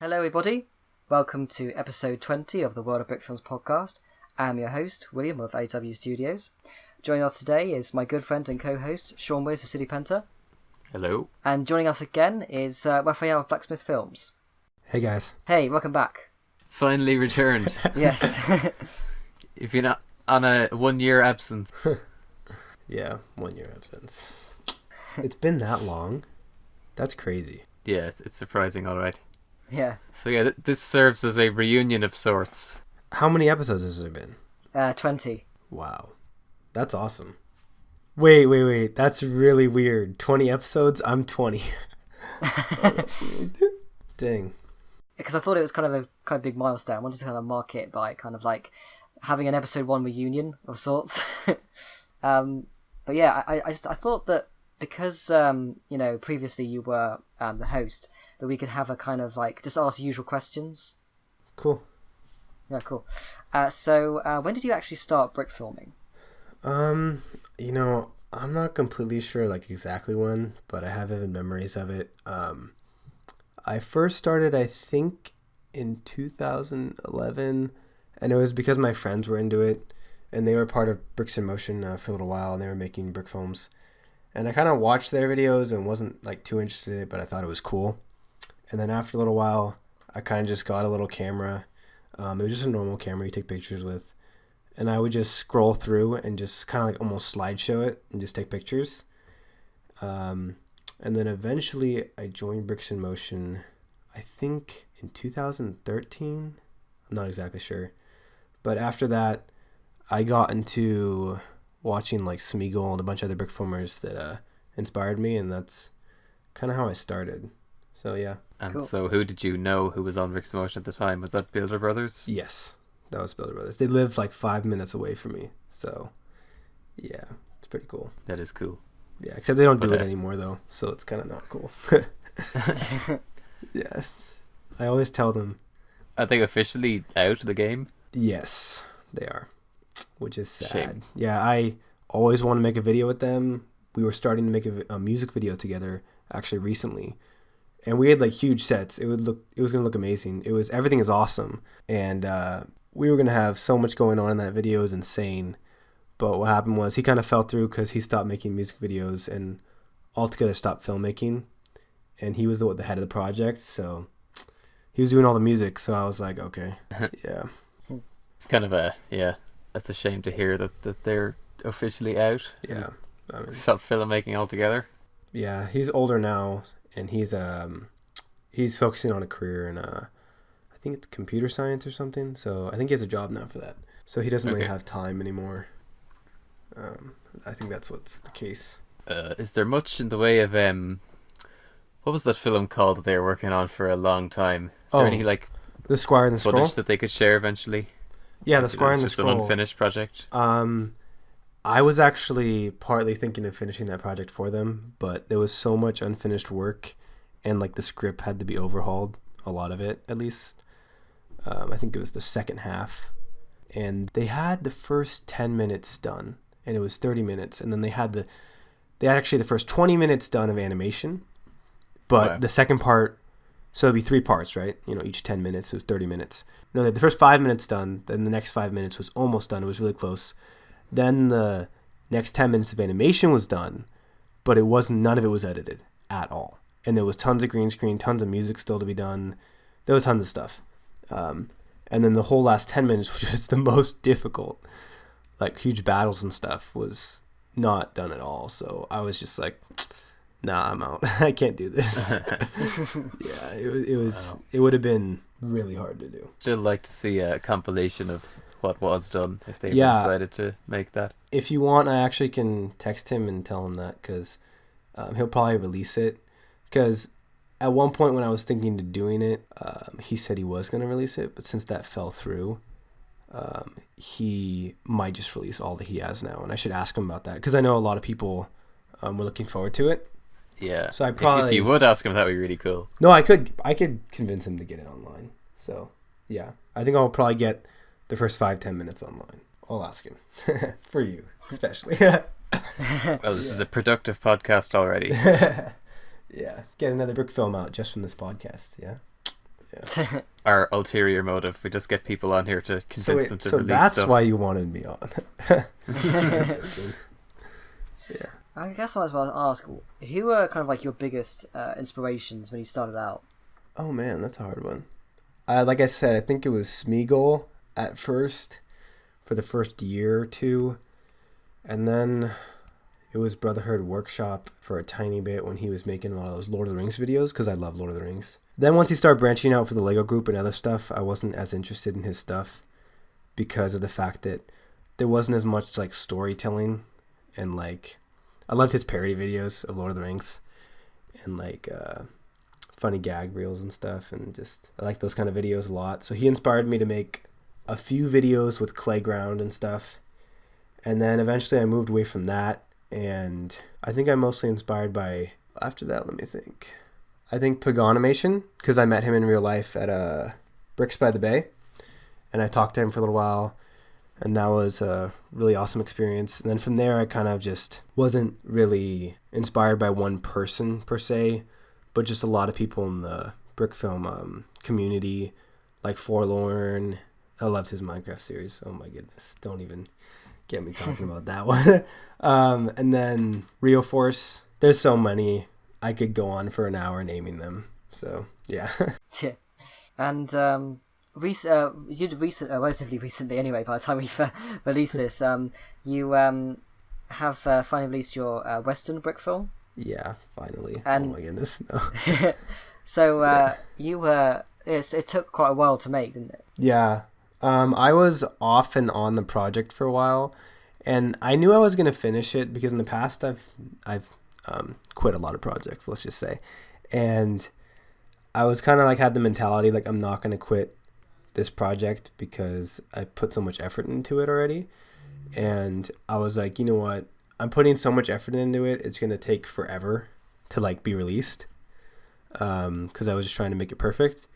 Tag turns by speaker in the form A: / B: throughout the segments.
A: Hello everybody, welcome to episode 20 of the World of Brickfilms podcast. I'm your host, William of AW Studios. Joining us today is my good friend and co-host, Sean Willis of City Penta.
B: Hello.
A: And joining us again is Rafael of BlackSmith Films.
C: Hey guys.
A: Hey, welcome back.
B: Finally returned.
A: Yes.
B: You've been on a 1 year absence.
C: Yeah, 1 year absence. It's been that long? That's crazy.
B: Yeah, it's surprising, alright.
A: Yeah.
B: So yeah, this serves as a reunion of sorts.
C: How many episodes has there been?
A: 20.
C: Wow. That's awesome. Wait. That's really weird. 20 episodes? I'm 20. Dang.
A: Because I thought it was kind of big milestone. I wanted to kind of mark it by kind of like having an episode 1 reunion of sorts. But yeah, I thought that because previously you were the host, that we could have a kind of like just ask usual questions.
C: Cool.
A: Yeah, cool. So when did you actually start brick filming?
C: I'm not completely sure like exactly when, but I have vivid memories of it. I first started, I think, in 2011, and it was because my friends were into it, and they were part of Bricks in Motion for a little while, and they were making Brickfilms. And I kind of watched their videos and wasn't like too interested in it, but I thought it was cool. And then after a little while, I kind of just got a little camera. It was just a normal camera you take pictures with. And I would just scroll through and just kind of like almost slideshow it and just take pictures. And then eventually I joined Bricks in Motion, I think in 2013. I'm not exactly sure. But after that, I got into watching like Smeagol and a bunch of other brick filmers that inspired me, and that's kind of how I started. So yeah.
B: And
A: Cool.
B: So who did you know who was on Bricks in Motion at the time? Was that Builder Brothers?
C: Yes, that was Builder Brothers. They lived like 5 minutes away from me, so yeah, it's pretty cool.
B: That is cool.
C: Yeah, except they don't do it anymore though, so it's kind of not cool. Yeah, I always tell them.
B: Are they officially out of the game?
C: Yes, they are, which is sad.
B: Shame.
C: Yeah, I always want to make a video with them. We were starting to make a music video together actually recently, and we had like huge sets. It was gonna look amazing. Everything is awesome, and we were gonna have so much going on in that video. It was insane. But what happened was he kind of fell through because he stopped making music videos and altogether stopped filmmaking, and he was the head of the project, so he was doing all the music. So I was like, okay, yeah.
B: It's kind of that's a shame to hear that they're officially out.
C: Yeah. I mean,
B: Stopped filmmaking altogether.
C: yeah, he's older now, and he's focusing on a career in I think it's computer science or something. So I think he has a job now for that. So he doesn't really have time anymore. I think that's what's the case.
B: Is there much in the way of what was that film called that they were working on for a long time? Is there any like
C: The Squire and the Scroll?
B: footage that they could share eventually?
C: Yeah, The Squire and the
B: It's just
C: Scroll.
B: an unfinished project.
C: I was actually partly thinking of finishing that project for them, but there was so much unfinished work, and like the script had to be overhauled, a lot of it at least. I think it was the second half, and they had the first 10 minutes done, and it was 30 minutes, and then they had actually the first 20 minutes done of animation, but the second part, so it'd be 3 parts, right? Each 10 minutes, it was 30 minutes. No, they had the first 5 minutes done, then the next 5 minutes was almost done. It was really close. Then the next 10 minutes of animation was done, but none of it was edited at all. And there was tons of green screen, tons of music still to be done. There was tons of stuff. And then the whole last 10 minutes, which was the most difficult, like huge battles and stuff, was not done at all. So I was just like, nah, I'm out. I can't do this. Yeah, it would have been really hard to do.
B: Still like to see a compilation of what was done if they decided to make that.
C: If you want, I actually can text him and tell him that, because he'll probably release it. Because at one point when I was thinking to doing it, he said he was going to release it, but since that fell through, he might just release all that he has now, and I should ask him about that, because I know a lot of people were looking forward to it.
B: Yeah.
C: So if
B: you would ask him, that would be really cool.
C: No, I could convince him to get it online. So yeah, I think I'll probably get the first 5-10 minutes online. I'll ask him for you, especially.
B: Well, this is a productive podcast already.
C: Yeah, get another brick film out just from this podcast. Yeah.
B: our ulterior motive. We just get people on here to convince them to release
C: that's
B: stuff.
C: why you wanted me on. Yeah.
A: I guess I was about to ask, who were kind of like your biggest inspirations when you started out?
C: Oh man, that's a hard one. Like I said, I think it was Smeagol at first, for the first year or two. And then it was Brotherhood Workshop for a tiny bit when he was making a lot of those Lord of the Rings videos, because I love Lord of the Rings. Then once he started branching out for the Lego Group and other stuff, I wasn't as interested in his stuff because of the fact that there wasn't as much like storytelling, and like I loved his parody videos of Lord of the Rings and like funny gag reels and stuff, and just I like those kind of videos a lot. So he inspired me to make a few videos with Clayground and stuff. And then eventually I moved away from that, and I think I'm mostly inspired by, after that, let me think. I think Pagonimation, because I met him in real life at Bricks by the Bay, and I talked to him for a little while, and that was a really awesome experience. And then from there, I kind of just wasn't really inspired by one person per se, but just a lot of people in the Brickfilm community, like Forlorn. I loved his Minecraft series. Oh my goodness, don't even get me talking about that one. And then Rio Force. There's so many. I could go on for an hour naming them. So yeah.
A: Yeah. And you did relatively recently anyway, by the time we've released this, you have finally released your Western brick film.
C: Yeah, finally.
A: And
C: oh my goodness. No.
A: So you were. It took quite a while to make, didn't it?
C: Yeah. I was off and on the project for a while, and I knew I was going to finish it because in the past I've quit a lot of projects, let's just say. And I was kind of like had the mentality like I'm not going to quit this project because I put so much effort into it already. And I was like, you know what? I'm putting so much effort into it. It's going to take forever to like be released. Cause I was just trying to make it perfect.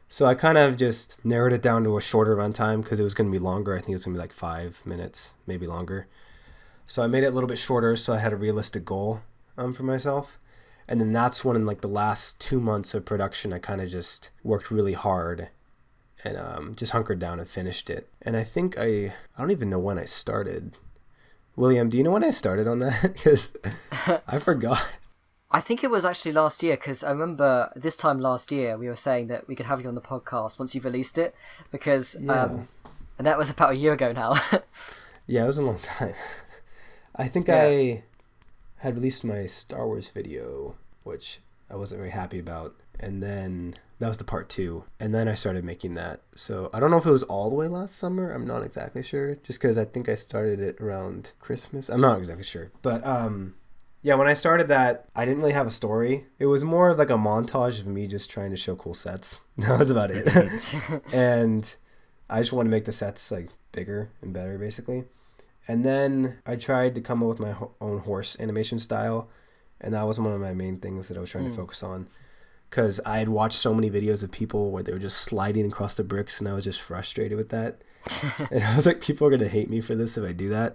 C: So I kind of just narrowed it down to a shorter runtime because it was going to be longer. I think it was going to be like 5 minutes, maybe longer. So I made it a little bit shorter so I had a realistic goal for myself. And then that's when in like the last 2 months of production, I kind of just worked really hard and just hunkered down and finished it. And I think I don't even know when I started. William, do you know when I started on that? Because I forgot.
A: I think it was actually last year, because I remember this time last year we were saying that we could have you on the podcast once you've released it, because and that was about a year ago now.
C: Yeah, it was a long time. I think I had released my Star Wars video, which I wasn't very happy about, and then that was the part 2, and then I started making that. So I don't know if it was all the way last summer. I'm not exactly sure, just because I think I started it around Christmas. I'm not exactly sure, but yeah, when I started that, I didn't really have a story. It was more of like a montage of me just trying to show cool sets. That was about it. And I just wanted to make the sets like bigger and better, basically. And then I tried to come up with my own horse animation style, and that was one of my main things that I was trying to focus on. Because I had watched so many videos of people where they were just sliding across the bricks, and I was just frustrated with that. And I was like, people are going to hate me for this if I do that.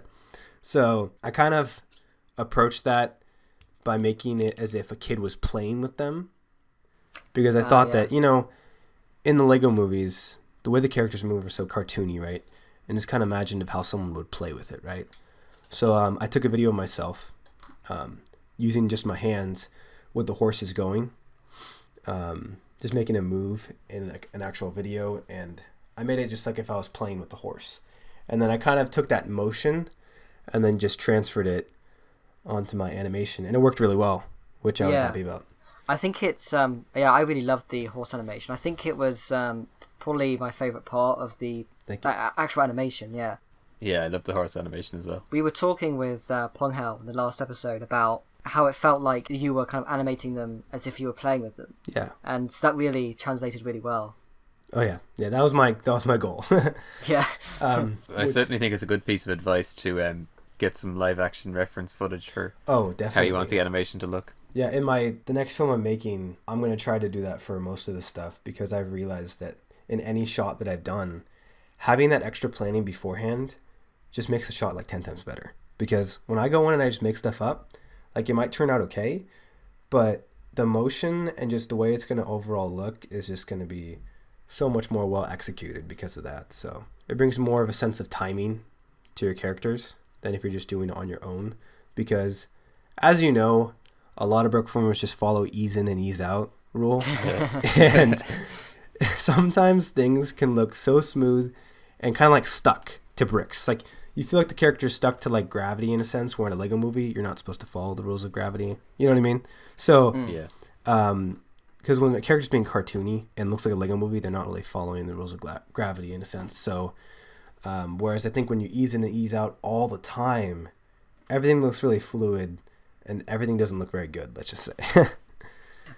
C: So I kind of approached that by making it as if a kid was playing with them, because I thought that, you know, in the Lego movies, the way the characters move are so cartoony, right? And it's kind of imagined of how someone would play with it, right? So I took a video of myself using just my hands with the horses going, just making a move in like an actual video, and I made it just like if I was playing with the horse. And then I kind of took that motion and then just transferred it onto my animation, and it worked really well, which I was happy about.
A: I think it's I really loved the horse animation. I think it was probably my favorite part of the actual animation. Yeah,
B: I love the horse animation as well.
A: We were talking with Ponghao in the last episode about how it felt like you were kind of animating them as if you were playing with them.
C: Yeah,
A: and that really translated really well.
C: Oh yeah, that was my goal.
A: Yeah.
B: I certainly think it's a good piece of advice to get some live action reference footage for
C: definitely
B: how you want the animation to look.
C: Yeah, in the next film I'm making, I'm going to try to do that for most of the stuff, because I've realized that in any shot that I've done, having that extra planning beforehand just makes the shot like 10 times better. Because when I go in and I just make stuff up, like it might turn out okay, but the motion and just the way it's going to overall look is just going to be so much more well executed because of that. So it brings more of a sense of timing to your characters than if you're just doing it on your own. Because, as you know, a lot of Brickfilmers just follow ease in and ease out rule. And sometimes things can look so smooth and kind of like stuck to bricks. Like, you feel like the character's stuck to like gravity in a sense, where in a Lego movie, you're not supposed to follow the rules of gravity. You know what I mean? So, because when a character's being cartoony and looks like a Lego movie, they're not really following the rules of gravity in a sense. So, whereas I think when you ease in and ease out all the time, everything looks really fluid and everything doesn't look very good, let's just say.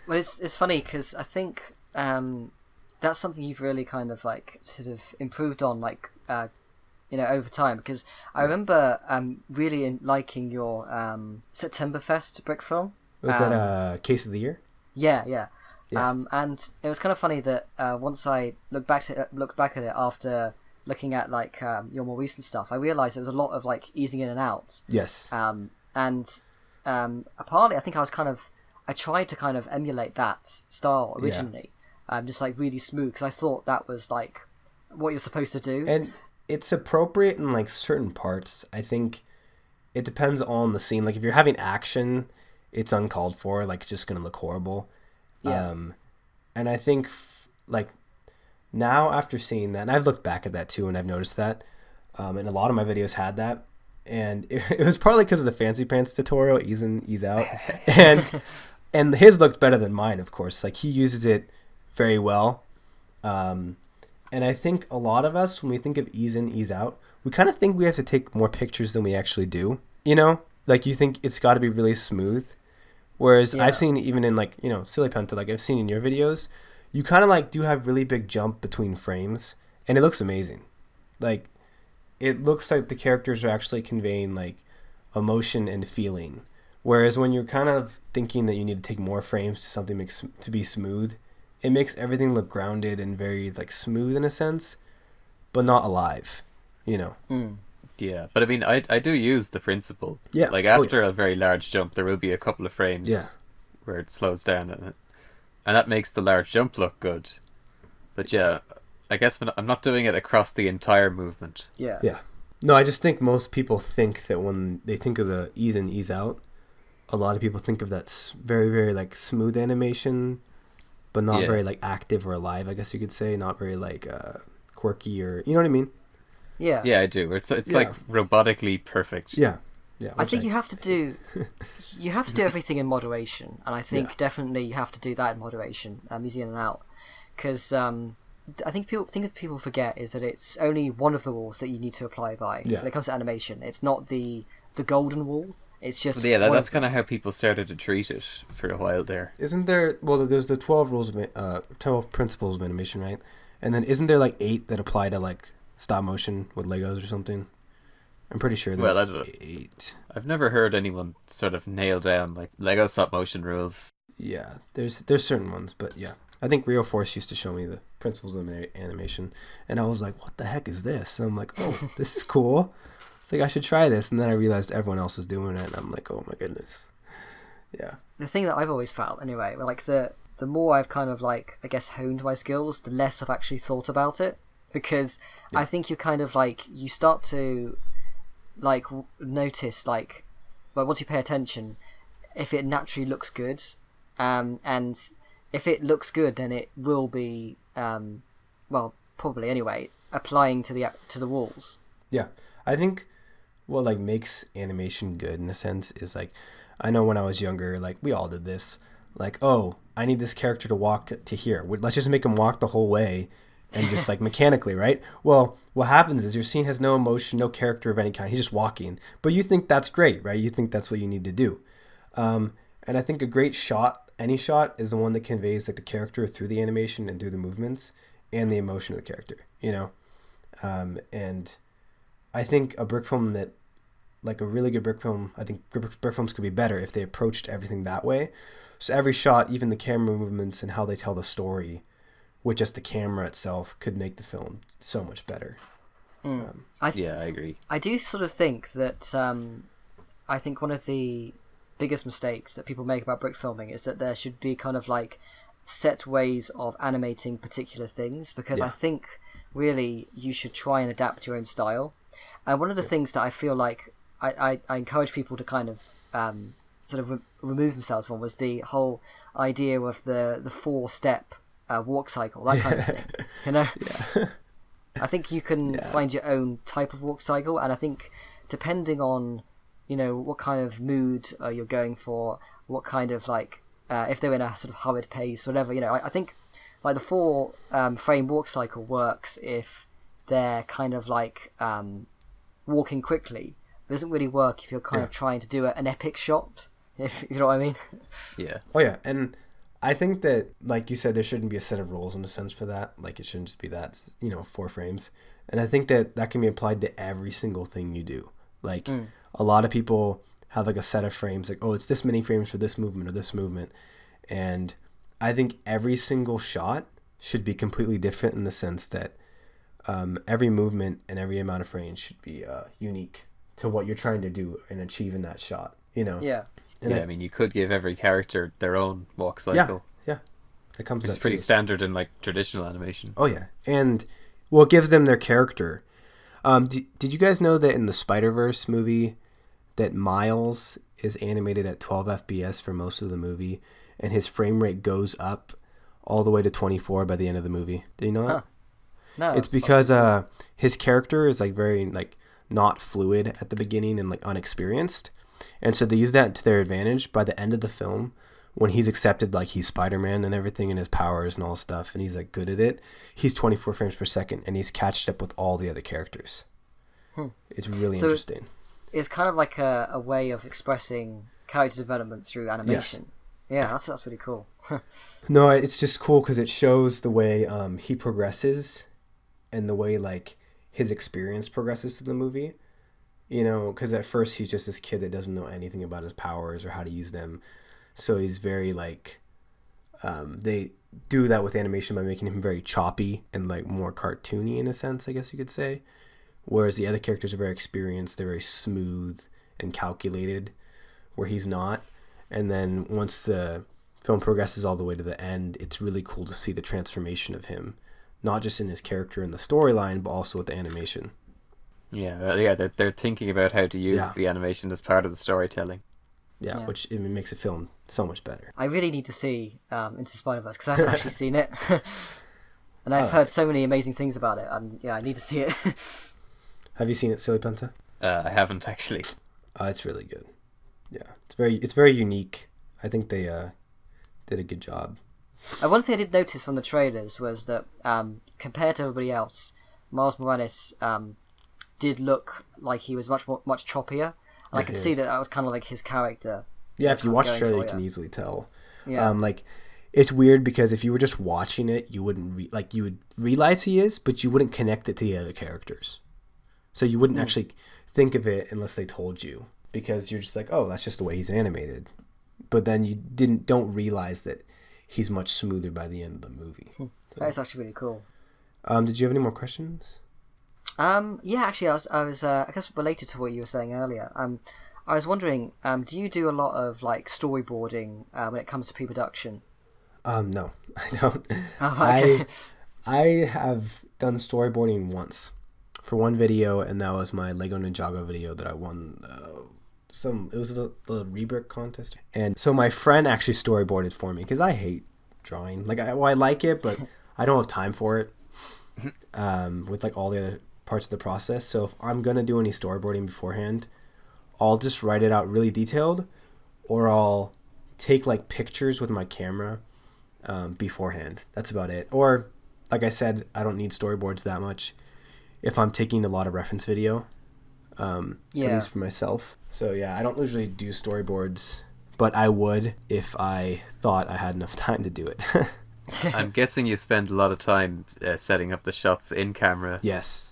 A: Well, it's funny because I think that's something you've really kind of like sort of improved on, like over time. Because I remember really liking your Septemberfest Brickfilm.
C: Was that Case of the Year?
A: Yeah. And it was kind of funny that once I looked back at it after looking at like your more recent stuff, I realized there was a lot of like easing in and out.
C: Yes.
A: And apparently, I think I tried to kind of emulate that style originally, just like really smooth, because I thought that was like what you're supposed to do.
C: And it's appropriate in like certain parts. I think it depends on the scene. Like if you're having action, it's uncalled for. Like it's just gonna look horrible.
A: Yeah.
C: And I think like now after seeing that, and I've looked back at that too, and I've noticed that, and a lot of my videos had that. And it was partly because of the Fancy Pants tutorial, ease in, ease out. And his looked better than mine, of course. Like, he uses it very well. And I think a lot of us, when we think of ease in, ease out, we kind of think we have to take more pictures than we actually do. You know? Like, you think it's got to be really smooth. Whereas I've seen even in, like, Silly Penta, like I've seen in your videos, you kind of, like, do have really big jump between frames. And it looks amazing. Like, it looks like the characters are actually conveying like emotion and feeling. Whereas when you're kind of thinking that you need to take more frames to something to be smooth, it makes everything look grounded and very like smooth in a sense, but not alive,
B: Yeah, but I mean, I do use the principle.
C: Yeah.
B: Like after a very large jump, there will be a couple of frames where it slows down, and that makes the large jump look good. But yeah, I guess I'm not doing it across the entire movement.
A: Yeah.
C: No, I just think most people think that when they think of the ease in, ease out, a lot of people think of that very, very like smooth animation, but not very like active or alive, I guess you could say. Not very like quirky or, you know what I mean?
A: Yeah.
B: Yeah, I do. It's like robotically perfect.
C: Yeah.
A: I think you have to do everything in moderation, and I think definitely you have to do that in moderation, easy in and out, because I think people forget is that it's only one of the rules that you need to apply by when it comes to animation. It's not the golden rule. It's just
B: that's kind of how people started to treat it for a while there.
C: Isn't there? Well, there's the 12 principles of animation, right? And then isn't there like 8 that apply to like stop motion with Legos or something? I'm pretty sure there's 8.
B: I've never heard anyone sort of nail down like Lego stop motion rules.
C: Yeah, there's certain ones, but yeah. I think Rio Force used to show me the principles of animation, and I was like, what the heck is this? And I'm like, oh, this is cool. It's like, I should try this. And then I realized everyone else was doing it, and I'm like, oh my goodness. Yeah.
A: The thing that I've always felt, anyway, like the more I've kind of like, I guess, honed my skills, the less I've actually thought about it. Because I think you kind of like, you start to like notice, like, well, once you pay attention, if it naturally looks good, and if it looks good, then it will be, well, probably anyway, applying to the rules. Yeah,
C: I think what like makes animation good in a sense is like, I know when I was younger, like we all did this, like, oh, I need this character to walk to here. Let's just make him walk the whole way, and just like mechanically, right? Well, what happens is your scene has no emotion, no character of any kind. He's just walking, but you think that's great, right? You think that's what you need to do, and I think a great shot. Any shot is the one that conveys like the character through the animation and through the movements and the emotion of the character, and I think a brick film that, like a really good brick film, I think brick films could be better if they approached everything that way. So every shot, even the camera movements and how they tell the story with just the camera itself, could make the film so much better.
B: I agree.
A: I do sort of think that I think one of the biggest mistakes that people make about brick filming is that there should be kind of like set ways of animating particular things, because I think really you should try and adapt your own style. And one of the things that I feel like I encourage people to kind of sort of remove themselves from was the whole idea of the 4-step walk cycle, that kind of thing. You know, I think you can find your own type of walk cycle, and I think depending on, you know, what kind of mood you're going for, what kind of like if they're in a sort of hurried pace, whatever, you know, I think like the 4 frame walk cycle works if they're kind of like walking quickly. It doesn't really work if you're kind of trying to do an epic shot, if you know what I mean.
B: Yeah.
C: Oh yeah, and I think that, like you said, there shouldn't be a set of rules in a sense for that. Like, it shouldn't just be that, you know, 4 frames. And I think that can be applied to every single thing you do. Like, a lot of people have like a set of frames, like, oh, it's this many frames for this movement or this movement. And I think every single shot should be completely different in the sense that every movement and every amount of frames should be unique to what you're trying to do and achieve in that shot, you know?
A: Yeah.
C: And
B: I mean, you could give every character their own walk cycle.
C: Yeah. It comes
B: It's pretty standard in like traditional animation.
C: Oh yeah. And well, it gives them their character. Did you guys know that in the Spider-Verse movie that Miles is animated at 12 FPS for most of the movie, and his frame rate goes up all the way to 24 by the end of the movie? Did you know that?
A: No.
C: It's because his character is like very like not fluid at the beginning and like unexperienced. And so they use that to their advantage by the end of the film, when he's accepted like he's Spider-Man and everything and his powers and all stuff, and he's like good at it. He's 24 frames per second and he's catched up with all the other characters. It's really interesting.
A: It's kind of like a way of expressing character development through animation. Yes. Yeah, that's really cool.
C: No, it's just cool because it shows the way he progresses and the way like his experience progresses through the movie. You know, because at first he's just this kid that doesn't know anything about his powers or how to use them. So he's very like, they do that with animation by making him very choppy and like more cartoony in a sense, I guess you could say. Whereas the other characters are very experienced, they're very smooth and calculated, where he's not. And then once the film progresses all the way to the end, it's really cool to see the transformation of him, not just in his character and the storyline, but also with the animation.
B: Yeah, they're thinking about how to use the animation as part of the storytelling.
C: Yeah, which it makes the film so much better.
A: I really need to see Into Spider-Verse, because I haven't actually seen it. And I've heard so many amazing things about it, and yeah, I need to see it.
C: Have you seen it, Silly Penta?
B: I haven't actually.
C: It's really good. Yeah, it's very unique. I think they did a good job.
A: One thing I did notice from the trailers was that compared to everybody else, Miles Morales did look like he was much choppier. And I could see that was kind of like his character.
C: Yeah, if you watch the trailer, you can easily tell. Yeah. Like, it's weird because if you were just watching it, you wouldn't you would realize he is, but you wouldn't connect it to the other characters. So you wouldn't actually think of it unless they told you, because you're just like, oh, that's just the way he's animated. But then you don't realize that he's much smoother by the end of the movie. So.
A: That's actually really cool.
C: Did you have any more questions?
A: Yeah, actually, I was I guess related to what you were saying earlier. I was wondering, do you do a lot of like storyboarding when it comes to pre-production?
C: No, I don't.
A: Oh, okay.
C: I have done storyboarding once for one video, and that was my Lego Ninjago video that I won. It was the Rebrick contest, and so my friend actually storyboarded for me because I hate drawing. Like, I like it, but I don't have time for it. With like all the other parts of the process. So if I'm gonna do any storyboarding beforehand, I'll just write it out really detailed, or I'll take like pictures with my camera beforehand. That's about it. Or like I said, I don't need storyboards that much if I'm taking a lot of reference video, at least for myself. So yeah, I don't usually do storyboards, but I would if I thought I had enough time to do it.
B: I'm guessing you spend a lot of time setting up the shots in camera.
C: Yes,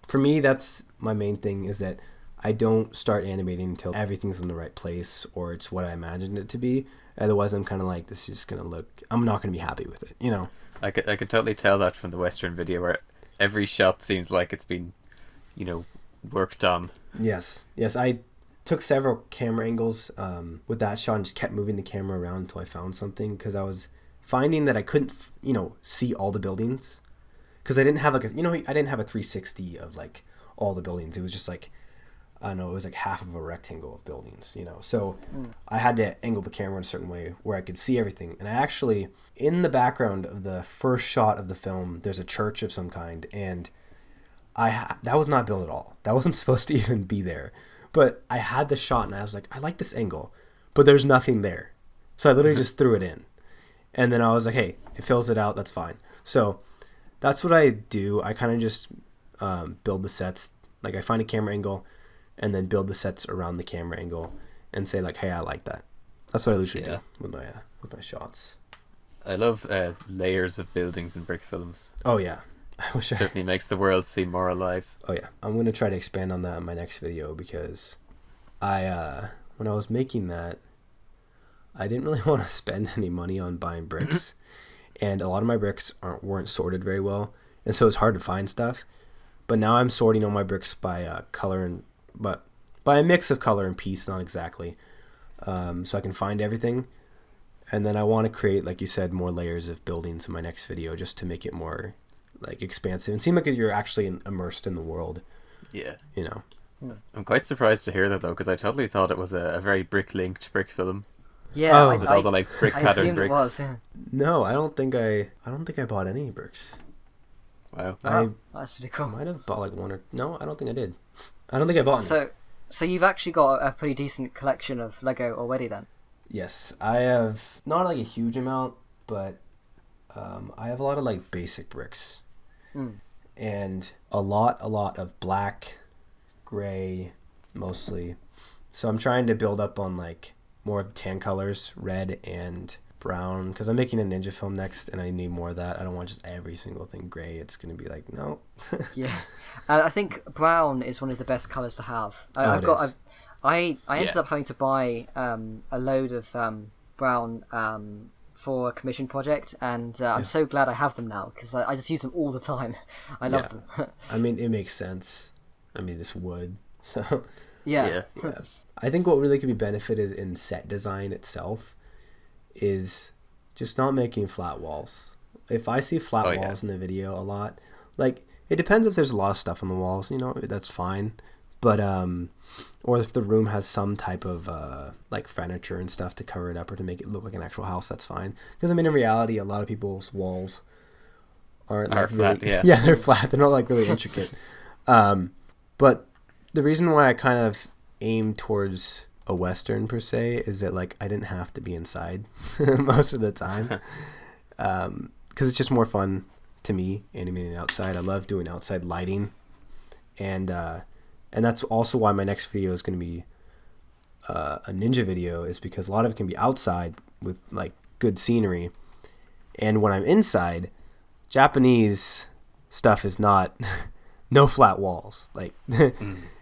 C: for me, that's my main thing, is that I don't start animating until everything's in the right place, or it's what I imagined it to be. Otherwise, I'm kind of like, this is just going to look, I'm not going to be happy with it, you know?
B: I could totally tell that from the Western video, where every shot seems like it's been, worked on.
C: Yes, I took several camera angles with that shot and just kept moving the camera around until I found something, because I was finding that I couldn't, see all the buildings, because I didn't have I didn't have a 360 of like all the buildings. It was just like, I don't know, it was like half of a rectangle of buildings, So I had to angle the camera in a certain way where I could see everything. And I actually, in the background of the first shot of the film, there's a church of some kind, and that was not built at all. That wasn't supposed to even be there. But I had the shot, and I was like, I like this angle, but there's nothing there. So I literally just threw it in. And then I was like, hey, it fills it out, that's fine. So that's what I do. I kind of just build the sets. Like, I find a camera angle and then build the sets around the camera angle and say, like, hey, I like that. That's what I usually do with my shots.
B: I love layers of buildings in Brickfilms.
C: Oh, yeah.
B: Certainly makes the world seem more alive.
C: Oh, yeah. I'm going to try to expand on that in my next video, because when I was making that, I didn't really want to spend any money on buying bricks. And a lot of my bricks weren't sorted very well. And so it's hard to find stuff. But now I'm sorting all my bricks by color, but by a mix of color and piece, not exactly. So I can find everything. And then I want to create, like you said, more layers of buildings in my next video, just to make it more like expansive and seem like you're actually immersed in the world.
B: Yeah.
C: I'm
B: quite surprised to hear that, though, because I totally thought it was a very brick-linked brick film.
A: Yeah,
B: with all the like brick pattern bricks.
A: It was, yeah.
C: No, I don't think I bought any bricks.
B: Wow.
A: That's pretty cool.
C: I might have bought like one or... No, I don't think I did. I don't think I bought any.
A: So you've actually got a pretty decent collection of Lego already then?
C: Yes, I have not like a huge amount, but I have a lot of like basic bricks. And a lot of black, gray, mostly. So I'm trying to build up on like more of tan colors, red and brown, because I'm making a ninja film next and I need more of that. I don't want just every single thing gray. It's going to be like, no.
A: Yeah. I think brown is one of the best colors to have. I ended up having to buy a load of brown for a commission project, and I'm so glad I have them now, because I just use them all the time. I love them.
C: I mean, it makes sense. I mean, it's wood, so...
A: Yeah.
C: I think what really could be benefited in set design itself is just not making flat walls. If I see flat walls in the video a lot, like, it depends if there's a lot of stuff on the walls, that's fine. But, or if the room has some type of, like, furniture and stuff to cover it up or to make it look like an actual house, that's fine. Because, I mean, in reality, a lot of people's walls are like
B: flat,
C: really... Yeah, they're flat. They're not, like, really intricate. But the reason why I kind of aim towards a Western, per se, is that, like, I didn't have to be inside most of the time. Because it's just more fun to me, animating outside. I love doing outside lighting. And that's also why my next video is going to be a ninja video, is because a lot of it can be outside with like good scenery. And when I'm inside, Japanese stuff is not no flat walls. Like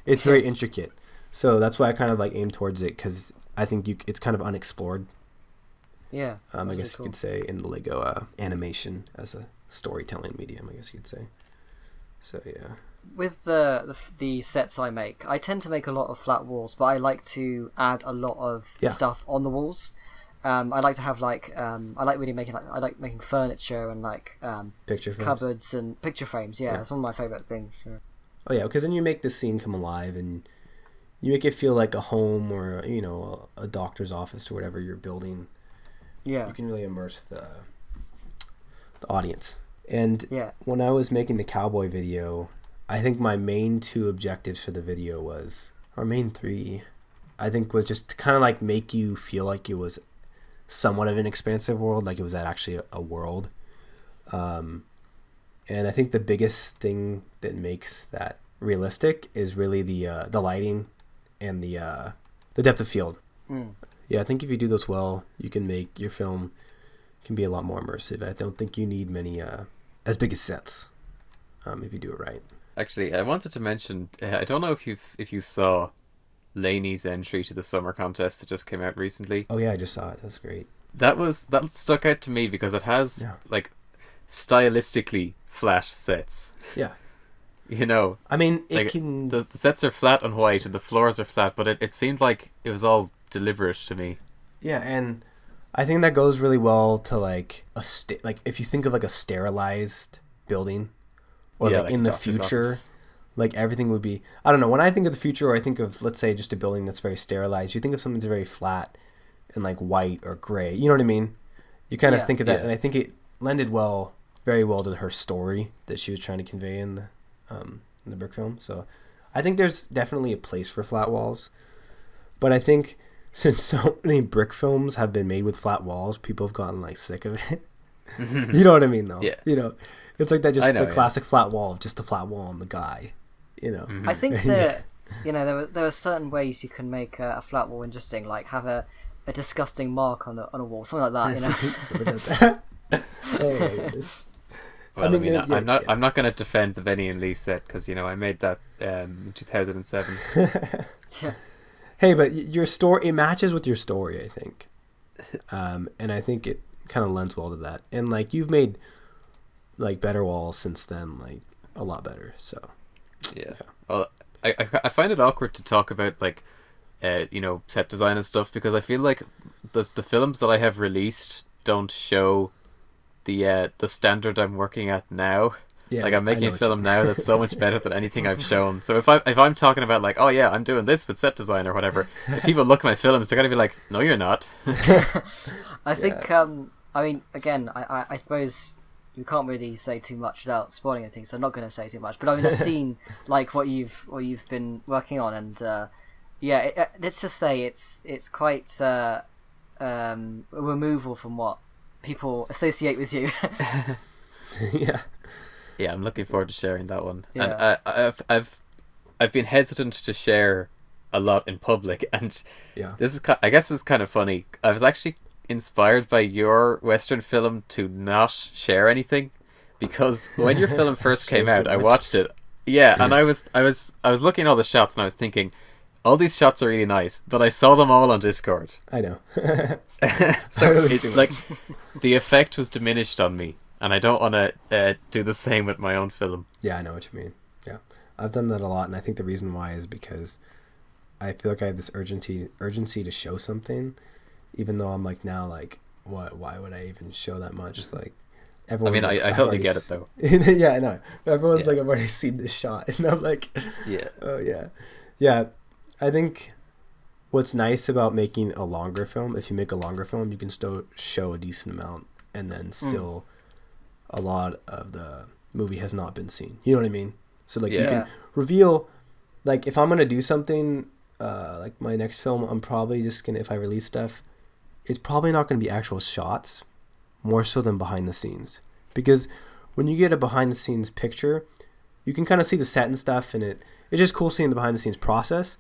C: it's very intricate. So that's why I kind of like aim towards it, because I think it's kind of unexplored.
A: Yeah.
C: I guess you could say in the Lego animation as a storytelling medium, I guess you could say. So yeah.
A: With the sets I make, I tend to make a lot of flat walls, but I like to add a lot of stuff on the walls. I like to have like I like making furniture and like
C: picture frames.
A: Cupboards and picture frames. Yeah, it's one of my favorite things. So.
C: Oh yeah, because then you make the scene come alive and you make it feel like a home or a doctor's office or whatever you're building.
A: Yeah,
C: you can really immerse the audience. And when I was making the cowboy video, I think my main 2 objectives for the video was, or main 3, I think, was just to kind of like make you feel like it was somewhat of an expansive world, like it was actually a world. And I think the biggest thing that makes that realistic is really the lighting and the depth of field. Yeah, I think if you do those well, you can make your film can be a lot more immersive. I don't think you need many as big as sets if you do it right.
B: Actually, I wanted to mention, I don't know if you saw Laney's entry to the summer contest that just came out recently.
C: Oh yeah, I just saw it. That's great.
B: That stuck out to me because it has like stylistically flat sets.
C: Yeah.
B: I
C: mean,
B: the sets are flat and white and the floors are flat, but it seemed like it was all deliberate to me.
C: Yeah, and I think that goes really well to like like if you think of like a sterilized building, or like in the future, like everything would be, I don't know, when I think of the future, or I think of, let's say, just a building that's very sterilized, you think of something that's very flat and like white or gray, you know what I mean? You kind of think of that, and I think it lended very well to her story that she was trying to convey in the Brickfilm. So I think there's definitely a place for flat walls, but I think since so many Brickfilms have been made with flat walls, people have gotten like sick of it. You know what I mean, though?
B: Yeah.
C: You know, it's like that, just the classic flat wall, just a flat wall on the guy. You know,
A: I think that you know there are certain ways you can make a flat wall interesting, like have a disgusting mark on a wall, something like that. You know.
C: Oh my goodness.
B: Well, I'm not going to defend the Benny and Lee set, because you know I made that in 2007.
A: Yeah.
C: Hey, but your story, it matches with your story, I think, and I think it kind of lends well to that. And like you've made like better walls since then, like a lot better. So
B: yeah. Well, I find it awkward to talk about like you know, set design and stuff, because I feel like the films that I have released don't show the standard I'm working at now. Yeah, like I'm making a film now that's so much better than anything I've shown. So if I'm talking about like, oh yeah, I'm doing this with set design or whatever, if people look at my films, they're gonna be like, no, you're not.
A: I think I mean, again, I suppose you can't really say too much without spoiling anything, so I'm not going to say too much. But I mean, I've seen like what you've been working on, and let's just say it's quite a removal from what people associate with you.
B: Yeah, I'm looking forward to sharing that one. Yeah. And I've been hesitant to share a lot in public, and this is I guess it's kind of funny. I was actually inspired by your Western film to not share anything, because when your film first came out, I watched it. Yeah, and I was looking at all the shots, and I was thinking, all these shots are really nice, but I saw them all on Discord.
C: I know.
B: So it's like the effect was diminished on me, and I don't want to do the same with my own film.
C: Yeah, I know what you mean. Yeah, I've done that a lot, and I think the reason why is because I feel like I have this urgency to show something, even though I'm like now like, what? Why would I even show that much? Just like everyone.
B: I mean, I totally get it though.
C: Yeah, I know. Everyone's like, I've already seen this shot, and I'm like, oh yeah. I think what's nice about making a longer film, if you make a longer film, you can still show a decent amount, and then still a lot of the movie has not been seen. You know what I mean? So like you can reveal, like if I'm gonna do something, like my next film, I'm probably just gonna, if I release stuff, it's probably not gonna be actual shots, more so than behind the scenes, because when you get a behind the scenes picture, you can kind of see the set and stuff, and it's just cool seeing the behind the scenes process,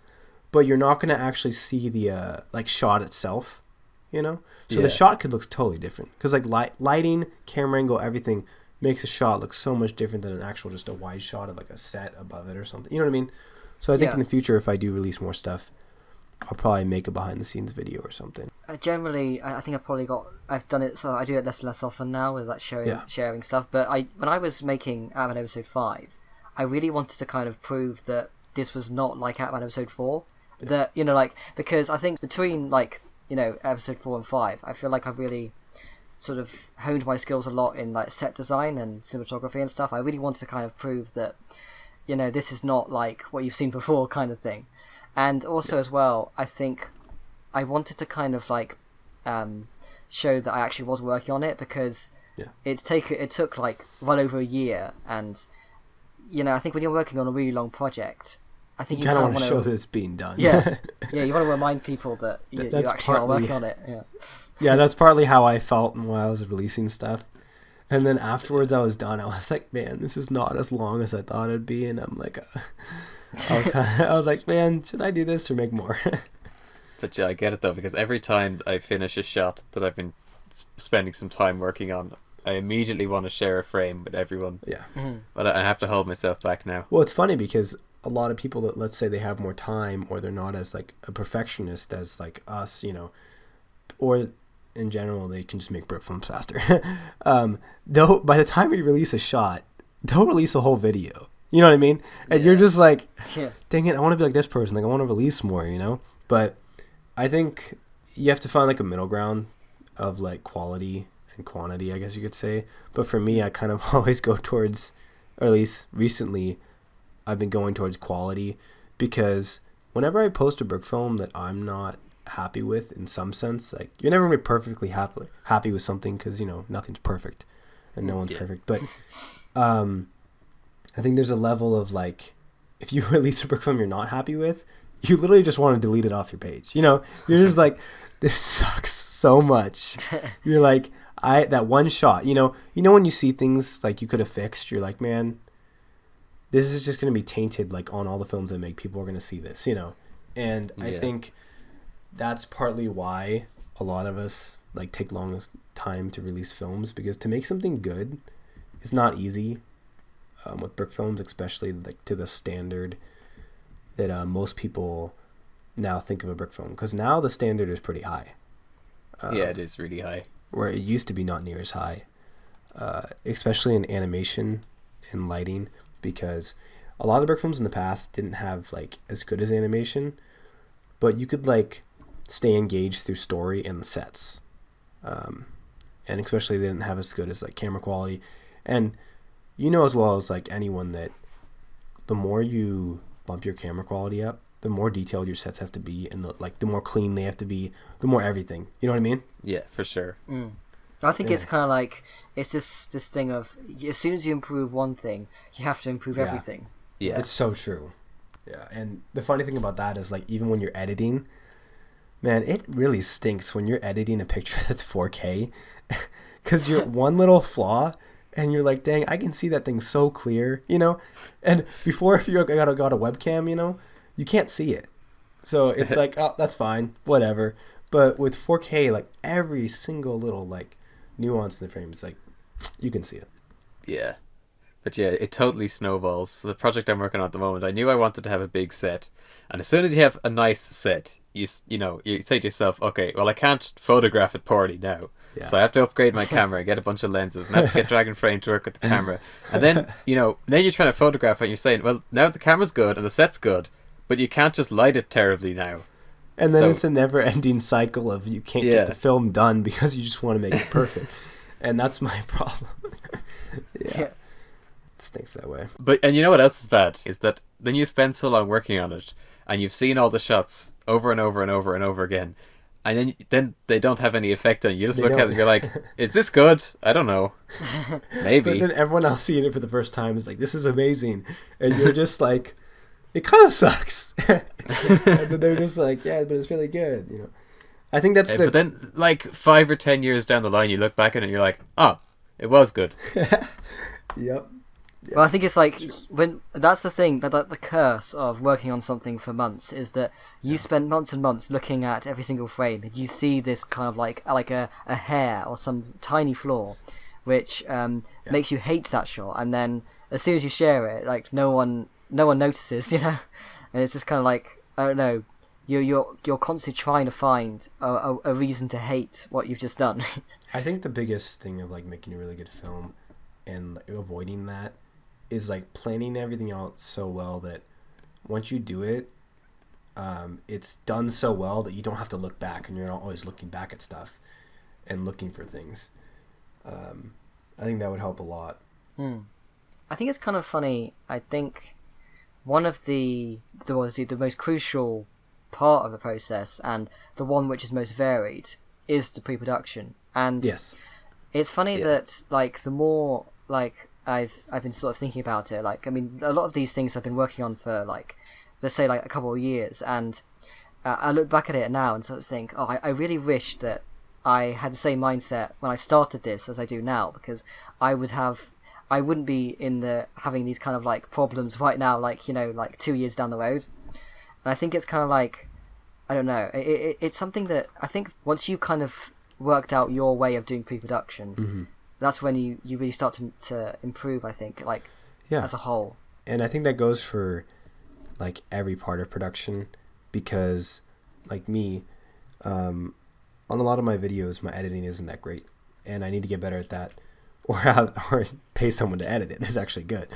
C: but you're not gonna actually see the like shot itself, you know. So the shot could look totally different, because like lighting, camera angle, everything makes a shot look so much different than an actual just a wide shot of like a set above it or something. You know what I mean? So I think in the future, if I do release more stuff, I'll probably make a behind the scenes video or something.
A: Generally, I think I've done it, so I do it less and less often now with like sharing stuff. But when I was making Ant-Man Episode 5, I really wanted to kind of prove that this was not like Ant-Man Episode 4. That, you know, like, because I think between like, you know, Episode 4 and 5, I feel like I've really sort of honed my skills a lot in like set design and cinematography and stuff. I really wanted to kind of prove that, you know, this is not like what you've seen before kind of thing. And also as well, I think I wanted to kind of like show that I actually was working on it, because it took like well over a year, and you know, I think when you're working on a really long project, I think you kind of want to
C: show that it's being done.
A: Yeah, you want to remind people that you actually are working on it.
C: Yeah, that's partly how I felt while I was releasing stuff. And then afterwards I was done. I was like, man, this is not as long as I thought it'd be. And I'm like, I was like, man, should I do this or make more?
B: But yeah, I get it though, because every time I finish a shot that I've been spending some time working on, I immediately want to share a frame with everyone.
C: Yeah.
B: But I have to hold myself back now.
C: Well, it's funny because a lot of people that, let's say they have more time, or they're not as like a perfectionist as like us, you know, or in general, they can just make Brickfilms faster. Though by the time we release a shot, they'll release a whole video. You know what I mean? And you're just like, dang it, I want to be like this person. Like I want to release more, you know? But I think you have to find like a middle ground. of like quality and quantity, I guess you could say. But for me, I kind of always go towards, or at least recently, I've been going towards quality, because whenever I post a Brickfilm that I'm not happy with, in some sense, like, you're never gonna be perfectly happy with something, because, you know, nothing's perfect and no one's perfect. But I think there's a level of like, if you release a Brickfilm you're not happy with, you literally just want to delete it off your page. You know, you're just like, this sucks so much. You're like, that one shot, you know when you see things like you could have fixed, you're like, man, this is just going to be tainted, like, on all the films I make. People are going to see this, you know. And I think that's partly why a lot of us like take long time to release films, because to make something good is not easy, with Brickfilms, especially like to the standard that most people now think of a Brickfilm, because now the standard is pretty high.
B: It is really high,
C: where it used to be not near as high, especially in animation and lighting, because a lot of the Brickfilms in the past didn't have like as good as animation, but you could like stay engaged through story and the sets, and especially they didn't have as good as like camera quality. And you know as well as like anyone that the more you bump your camera quality up, the more detailed your sets have to be, and the more clean they have to be, the more everything. You know what I mean?
B: Yeah, for sure.
A: I think it's kind of like, it's this thing of, as soon as you improve one thing, you have to improve everything.
B: Yeah,
C: it's so true. Yeah, and the funny thing about that is, like, even when you're editing, man, it really stinks when you're editing a picture that's 4K, because you're one little flaw, and you're like, dang, I can see that thing so clear, you know? And before, if you got a webcam, you know, you can't see it. So it's like, oh, that's fine, whatever. But with 4K, like, every single little, like, nuance in the frame is like, you can see it.
B: Yeah. But yeah, it totally snowballs. The project I'm working on at the moment, I knew I wanted to have a big set. And as soon as you have a nice set, you say to yourself, okay, well, I can't photograph it poorly now. Yeah. So I have to upgrade my camera, get a bunch of lenses, and I have to get Dragon Frame to work with the camera. And then, then you're trying to photograph it, and you're saying, well, now the camera's good and the set's good, but you can't just light it terribly now.
C: And then it's a never-ending cycle of you can't get the film done because you just want to make it perfect. And that's my problem. Yeah. It stinks that way.
B: And you know what else is bad? Is that then you spend so long working on it, and you've seen all the shots over and over and over and over again, and then they don't have any effect on you. You just look at it and you're like, is this good? I don't know. Maybe.
C: But then everyone else seeing it for the first time is like, this is amazing. And you're just like, it kind of sucks. And then they're just like, yeah, but it's really good, you know. I think that's
B: But then, like, 5 or 10 years down the line, you look back at it and you're like, oh, it was good.
C: Yep.
A: Well, I think it's like, when that's the thing, that the curse of working on something for months is that you spend months and months looking at every single frame, and you see this kind of like a hair or some tiny flaw, which makes you hate that shot, and then as soon as you share it, like, no one notices, you know, and it's just kind of like, I don't know, you're constantly trying to find a reason to hate what you've just done.
C: I think the biggest thing of like making a really good film and like, avoiding that is like planning everything out so well that once you do it, it's done so well that you don't have to look back, and you're not always looking back at stuff and looking for things. I think that would help a lot.
A: I think it's kind of funny. I think one of the most crucial part of the process, and the one which is most varied, is the pre-production. And
C: yes,
A: it's funny that like the more like I've been sort of thinking about it, like, I mean, a lot of these things I've been working on for like, let's say, like a couple of years, and I look back at it now and sort of think, oh, I really wish that I had the same mindset when I started this as I do now, because I wouldn't be having these kind of like problems right now, like, you know, like 2 years down the road. And I think it's kind of like, I don't know, it's something that I think once you kind of worked out your way of doing pre-production, that's when you really start to improve, I think, like, as a whole.
C: And I think that goes for like every part of production, because like me, on a lot of my videos, my editing isn't that great, and I need to get better at that, or pay someone to edit it. It's actually good.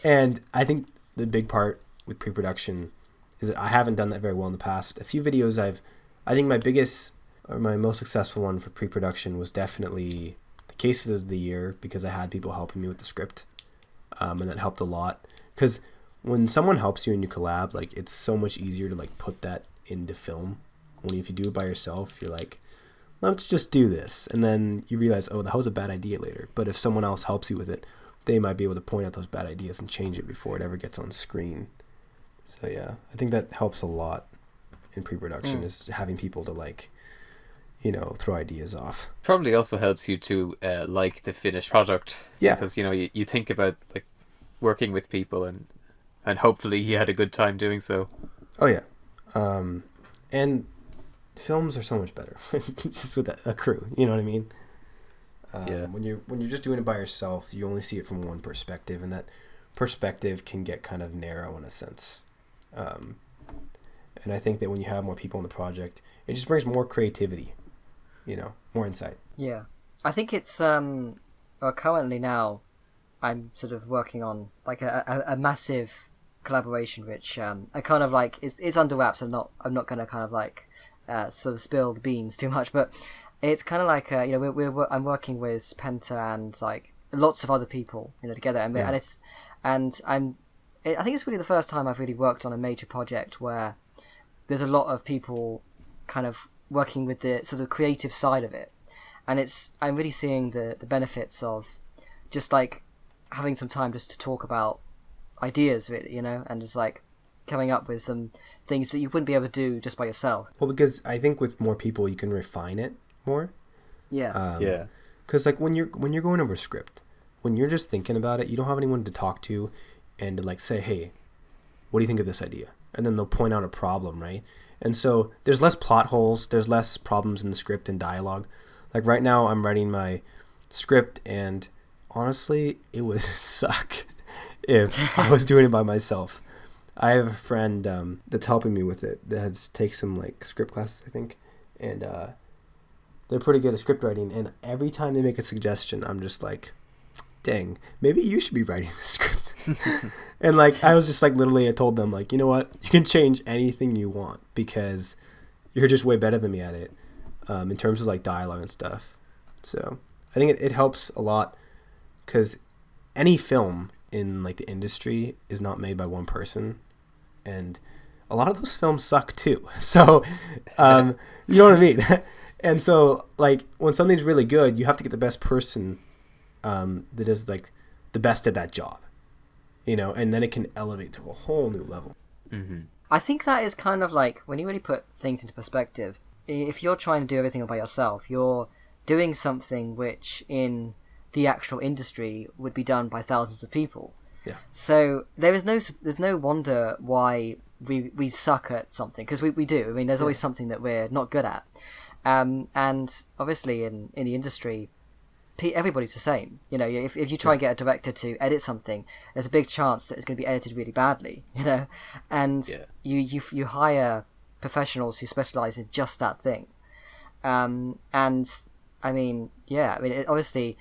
C: And I think the big part with pre-production is that I haven't done that very well in the past. A few videos I think my biggest my most successful one for pre-production was definitely the Cases of the Year, because I had people helping me with the script, and that helped a lot. Because when someone helps you and you collab, like, it's so much easier to like put that into film. When if you do it by yourself, you're like, let's just do this, and then you realize, oh, that was a bad idea later. But if someone else helps you with it, they might be able to point out those bad ideas and change it before it ever gets on screen. So yeah, I think that helps a lot in pre-production, is having people to like, you know, throw ideas off.
B: Probably also helps you to like the finished product.
C: Yeah.
B: Because, you know, you think about like working with people and hopefully you had a good time doing so.
C: Oh yeah. And films are so much better just with a crew, you know what I mean?
B: Yeah.
C: When you're just doing it by yourself, you only see it from one perspective, and that perspective can get kind of narrow in a sense. And I think that when you have more people in the project, it just brings more creativity, you know, more insight.
A: Yeah. I think it's currently now I'm sort of working on like a massive collaboration, which I kind of like it's under wraps. I'm not going to kind of like sort of spill the beans too much, but it's kind of like you know, I'm working with Penta and like lots of other people, you know, together, and
C: Yeah.
A: I think it's really the first time I've really worked on a major project where there's a lot of people kind of working with the sort of creative side of it, and I'm really seeing the benefits of just like having some time just to talk about ideas, really, you know, and just like coming up with some things that you wouldn't be able to do just by yourself.
C: Well, because I think with more people, you can refine it more.
A: Yeah.
B: Yeah.
C: Because like when you're going over a script, when you're just thinking about it, you don't have anyone to talk to and to like say, hey, what do you think of this idea? And then they'll point out a problem, right? And so there's less plot holes, there's less problems in the script and dialogue. Like right now I'm writing my script, and honestly, it would suck if I was doing it by myself. I have a friend that's helping me with it that takes some like script classes, I think, and they're pretty good at script writing. And every time they make a suggestion, I'm just like, dang, maybe you should be writing the script. And like I was just like, literally I told them like, you know what, you can change anything you want because you're just way better than me at it, in terms of like dialogue and stuff. So I think it helps a lot, because any film in like the industry is not made by one person, and a lot of those films suck too. So you know what I mean? And so like when something's really good, you have to get the best person that is like the best at that job, you know, and then it can elevate to a whole new level.
B: Mm-hmm.
A: I think that is kind of like when you really put things into perspective, if you're trying to do everything by yourself, you're doing something which in the actual industry would be done by thousands of people.
C: Yeah.
A: So there's no wonder why we suck at something, because we do. I mean, there's always something that we're not good at. And obviously in the industry, everybody's the same. You know, if you try and get a director to edit something, there's a big chance that it's going to be edited really badly, you know, and you hire professionals who specialize in just that thing. And I mean, obviously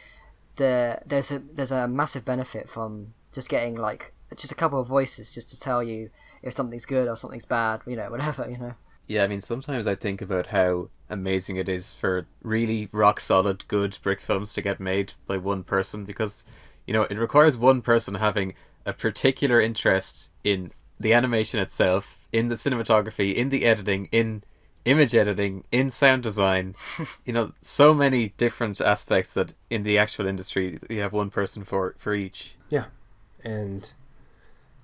A: there's a massive benefit from just getting like just a couple of voices just to tell you if something's good or something's bad, you know, whatever, you know.
B: Yeah, I mean, sometimes I think about how amazing it is for really rock solid good brick films to get made by one person, because, you know, it requires one person having a particular interest in the animation itself, in the cinematography, in the editing, in image editing, in sound design, you know, so many different aspects that in the actual industry you have one person for each.
C: Yeah. And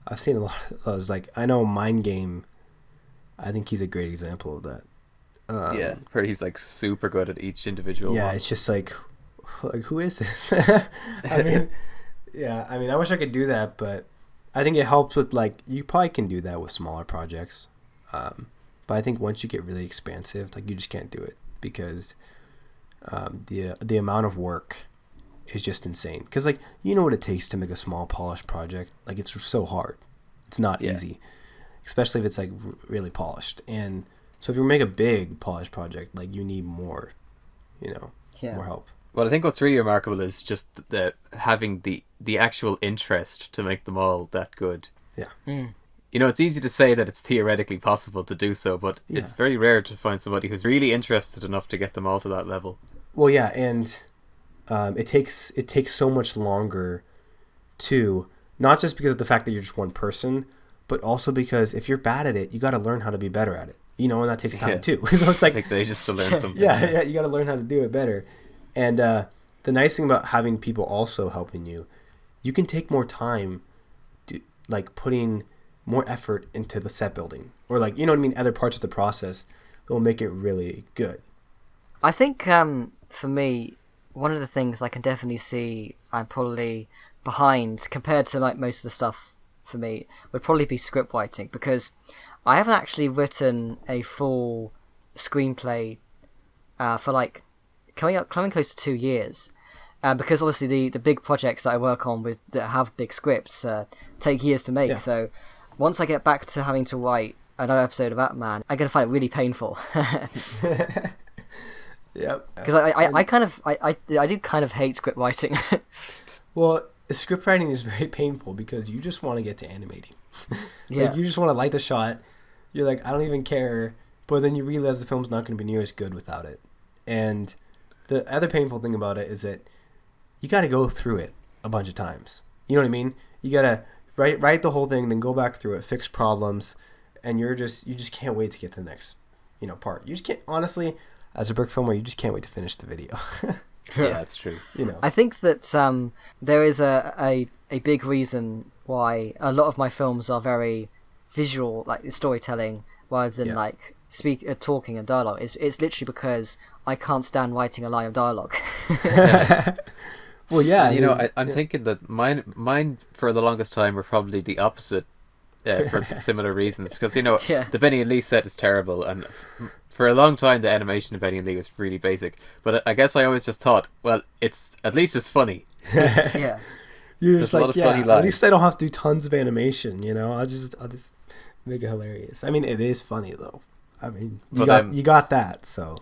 C: I've seen a lot of those. Like, I know Mind Game, I think he's a great example of that.
B: Yeah, where he's like super good at each individual one.
C: It's just like who is this? I mean, I wish I could do that, but I think it helps with like, you probably can do that with smaller projects. But I think once you get really expansive, like you just can't do it, because the amount of work is just insane. Because like, you know what it takes to make a small polished project. Like, it's so hard. It's not easy, especially if it's like really polished. And so if you make a big polished project, like you need more, you know, more help.
B: Well, I think what's really remarkable is just having the actual interest to make them all that good.
C: Yeah.
A: Mm.
B: you know, it's easy to say that it's theoretically possible to do so, but it's very rare to find somebody who's really interested enough to get them all to that level.
C: Well, yeah, and it takes so much longer too, not just because of the fact that you're just one person, but also because if you're bad at it, you got to learn how to be better at it. You know, and that takes time too. So it's like,
B: it takes ages to learn something.
C: Yeah, you got to learn how to do it better. And the nice thing about having people also helping you, you can take more time, like putting more effort into the set building, or like, you know what I mean, other parts of the process that will make it really good.
A: I think for me, one of the things I can definitely see I'm probably behind compared to like most of the stuff for me would probably be script writing, because I haven't actually written a full screenplay for like coming close to 2 years, because obviously the big projects that I work on with that have big scripts take years to make. Yeah. So once I get back to having to write another episode of Batman, I'm gonna find it really painful.
C: Yep.
A: Because I do kind of hate script writing.
C: Well, script writing is very painful because you just want to get to animating. Like, you just want to light the shot. You're like, I don't even care. But then you realize the film's not going to be near as good without it. And the other painful thing about it is that you got to go through it a bunch of times. You know what I mean? You got to write the whole thing, then go back through it, fix problems, and you just can't wait to get to the next, part. You just can't, honestly, as a brick filmer, you just can't wait to finish the video.
B: Yeah, that's true.
A: I think that there is a big reason why a lot of my films are very visual, like storytelling, rather than like talking and dialogue. It's literally because I can't stand writing a line of dialogue.
C: Well, yeah,
B: and, I'm thinking that mine for the longest time were probably the opposite, for similar reasons. Because the Benny and Lee set is terrible, and for a long time the animation of Benny and Lee was really basic. But I guess I always just thought, well, it's at least it's funny.
A: Yeah.
C: You're just like, at least I don't have to do tons of animation, I'll just make it hilarious. I mean, it is funny though. I mean, you got that, so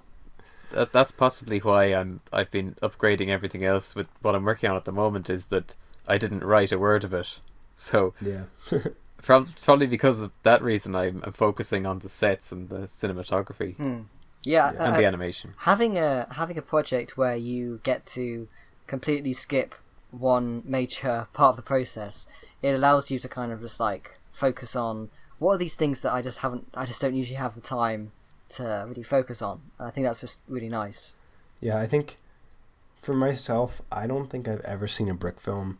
B: that's possibly why I've been upgrading everything else with what I'm working on at the moment, is that I didn't write a word of it. So
C: yeah.
B: Probably because of that reason I'm focusing on the sets and the cinematography.
A: Yeah,
B: and the animation.
A: Having a project where you get to completely skip one major part of the process, it allows you to kind of just like focus on what are these things that I just don't usually have the time to really focus on. And I think that's just really nice.
C: Yeah, I think for myself, I don't think I've ever seen a brick film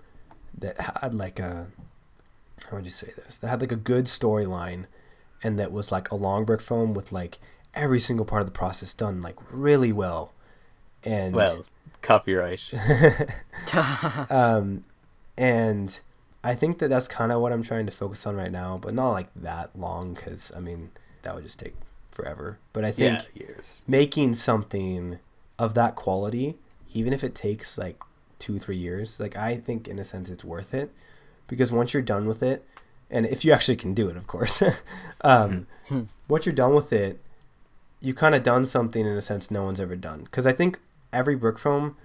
C: that had like how would you say this? That had like a good storyline, and that was like a long brick film with like every single part of the process done like really well. And
B: copyright.
C: And I think that that's kind of what I'm trying to focus on right now, but not like that long, because I mean that would just take forever. But I think
B: years.
C: Making something of that quality, even if it takes like 2-3 years, like I think in a sense it's worth it, because once you're done with it, and if you actually can do it, of course, once you're done with it, you kind of done something in a sense no one's ever done. Because I think every brick film,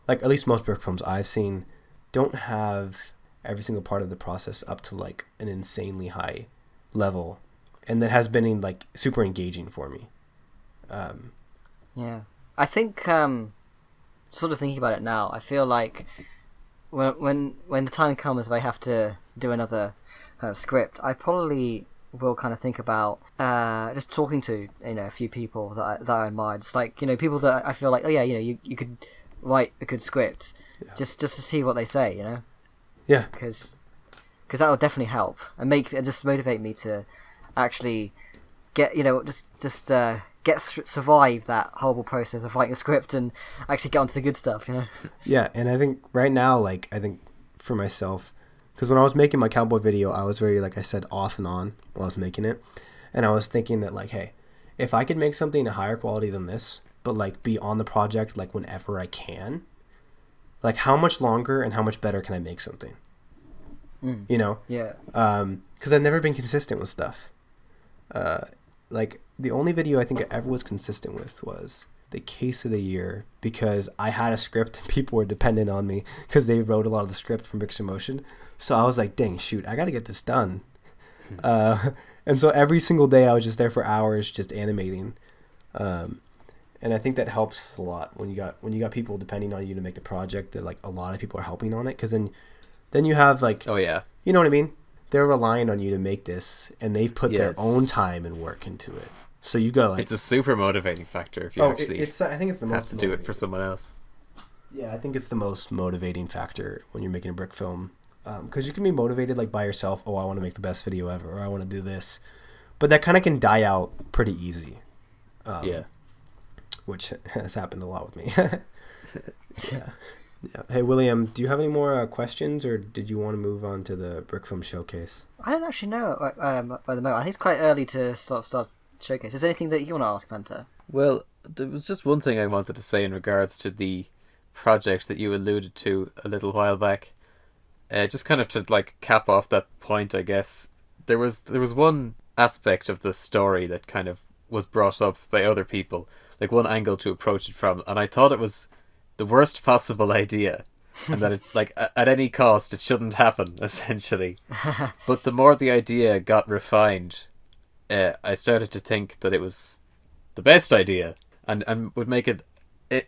C: like at least most brick films I've seen, don't have every single part of the process up to like an insanely high level, and that has been like super engaging for me.
A: Yeah, I think sort of thinking about it now, I feel like when the time comes where I have to do another kind of script, I probably will kind of think about just talking to a few people that I admire, just like people that I feel like you could write a good script, just to see what they say,
C: Yeah,
A: because that will definitely help and just motivate me to actually get survive that horrible process of writing a script and actually get onto the good stuff.
C: Yeah, and I think right now, like I think for myself, because when I was making my cowboy video, I was very, like I said, off and on while I was making it, and I was thinking that like, hey, if I could make something a higher quality than this, but like be on the project like whenever I can, like how much longer and how much better can I make something?
A: Yeah.
C: Because I've never been consistent with stuff. Like the only video I think I ever was consistent with was the case of the year, because I had a script and people were dependent on me because they wrote a lot of the script from Bricks in Motion. So I was like, dang, shoot, I got to get this done. And so every single day I was just there for hours just animating. And I think that helps a lot when you got people depending on you to make the project, that like a lot of people are helping on it, because then you have like,
B: Oh yeah,
C: you know what I mean? They're relying on you to make this, and they've put their
B: it's-
C: own time and work into it. So you gotta like,
B: it's a super motivating factor if you actually
C: I think it's the
B: have
C: most
B: to do it for
C: motivating.
B: someone else.
C: Yeah, I think it's the most motivating factor when you're making a brick film, because you can be motivated like by yourself. Oh, I want to make the best video ever, or I want to do this, but that kind of can die out pretty easy.
B: Yeah.
C: Which has happened a lot with me. Yeah. Hey, William, do you have any more questions, or did you want to move on to the Brickfilm Showcase?
A: I don't actually know by the moment. I think it's quite early to start showcase. Is there anything that you want to ask, Penta?
B: Well, there was just one thing I wanted to say in regards to the project that you alluded to a little while back. Just kind of to like cap off that point, I guess. There was one aspect of the story that kind of was brought up by other people, like one angle to approach it from, and I thought it was the worst possible idea, and that it, like at any cost it shouldn't happen, essentially. But the more the idea got refined, I started to think that it was the best idea, and would make it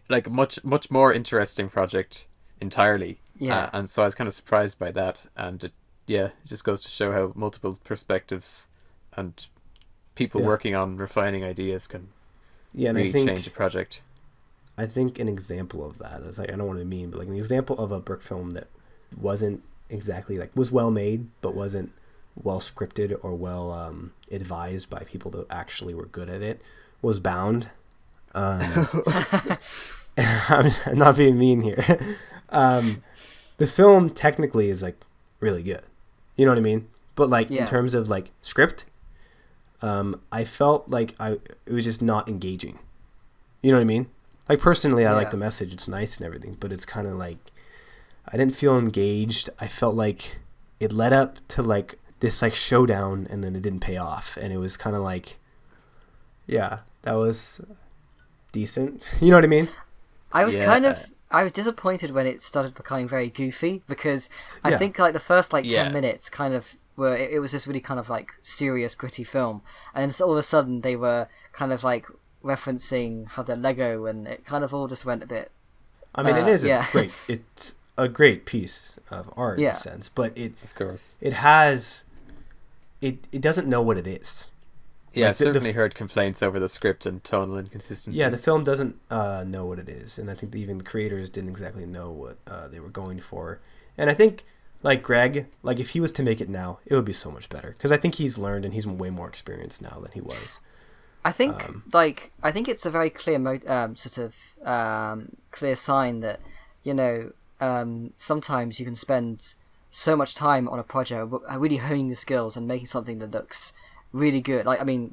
B: like a much more interesting project entirely.
A: Yeah.
B: And so I was kind of surprised by that, and it just goes to show how multiple perspectives and people working on refining ideas can
C: Yeah, and
B: really
C: I think
B: change a project.
C: I think an example of that is like, I don't want to be mean, but like an example of a brick film that wasn't exactly like, was well made but wasn't well scripted or well advised by people that actually were good at it was Bound. I'm not being mean here. The film technically is like really good, you know what I mean, but like in terms of like script, I felt like it was just not engaging, you know what I mean? Like personally, I like the message, it's nice and everything, but it's kind of like I didn't feel engaged. I felt like it led up to like this like showdown, and then it didn't pay off, and it was kind of like, yeah, that was decent. You know what I mean?
A: I was I was disappointed when it started becoming very goofy, because I think like the first like 10 minutes kind of were, it was this really kind of like serious gritty film, and then all of a sudden they were kind of like referencing how they're Lego, and it kind of all just went a bit.
C: I mean, it is it's a great piece of art in a sense, but
B: of course
C: it has it doesn't know what it is.
B: Yeah, like I've certainly heard complaints over the script and tonal inconsistencies.
C: Yeah, the film doesn't know what it is, and I think that even the creators didn't exactly know what they were going for. And I think, like Greg, like if he was to make it now, it would be so much better, because I think he's learned and he's way more experienced now than he was.
A: I think I think it's a very clear clear sign that, you know, sometimes you can spend so much time on a project really honing the skills and making something that looks really good. Like I mean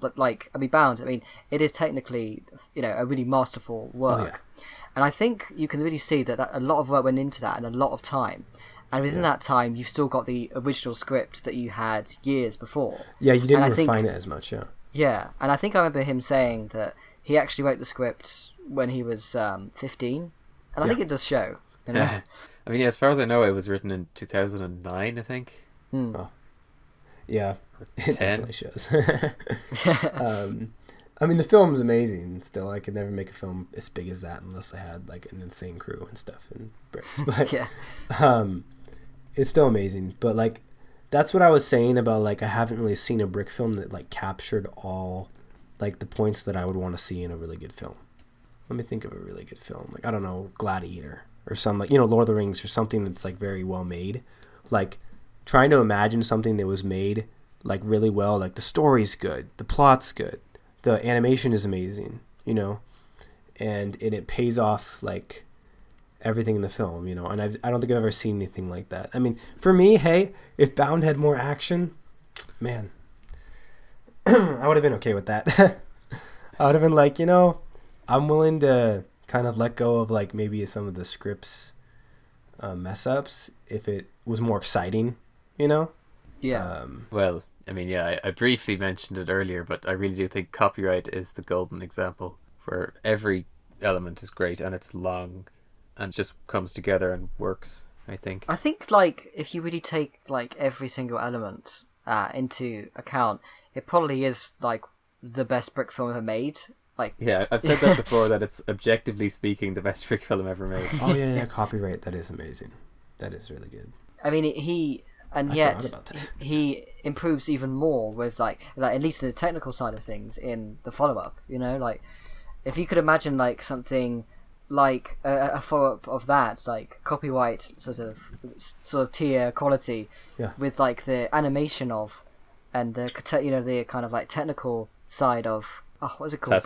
A: Bound, I mean, it is technically, you know, a really masterful work.
C: Oh, yeah.
A: And I think you can really see that a lot of work went into that and a lot of time. And within that time, you've still got the original script that you had years before.
C: Yeah, you didn't refine it as much, yeah.
A: Yeah, and I think I remember him saying that he actually wrote the script when he was 15, and I think it does show. You know?
B: I mean, as far as I know, it was written in 2009, I think.
C: Oh. Yeah, it
B: 10.
C: definitely shows. I mean, the film's amazing still. I could never make a film as big as that unless I had like an insane crew and stuff and bricks. But it's still amazing. But like, that's what I was saying about like, I haven't really seen a brick film that like captured all like the points that I would want to see in a really good film. Let me think of a really good film. Like, I don't know, Gladiator or some, like, you know, Lord of the Rings or something that's like very well made. Like trying to imagine something that was made like really well. Like the story's good, the plot's good, the animation is amazing, you know, and it pays off like everything in the film, you know, and I don't think I've ever seen anything like that. I mean, for me, hey, if Bound had more action, man, I would have been okay with that. I would have been like, you know, I'm willing to kind of let go of like maybe some of the script's mess ups if it was more exciting, you know?
A: Yeah.
B: Well, I mean, yeah, I briefly mentioned it earlier, but I really do think copyright is the golden example, where every element is great and it's long and just comes together and works, I think.
A: I think like if you really take like every single element into account, it probably is like the best brick film ever made. Like,
B: yeah, I've said that before, that it's objectively speaking the best brick film ever made.
C: Oh yeah, copyright. That is amazing. That is really good.
A: I mean, he improves even more with like at least in the technical side of things in the follow up. You know, like if you could imagine like something like a follow up of that, like copyright sort of tier quality, with like the animation of and the the kind of like technical side of what is it called?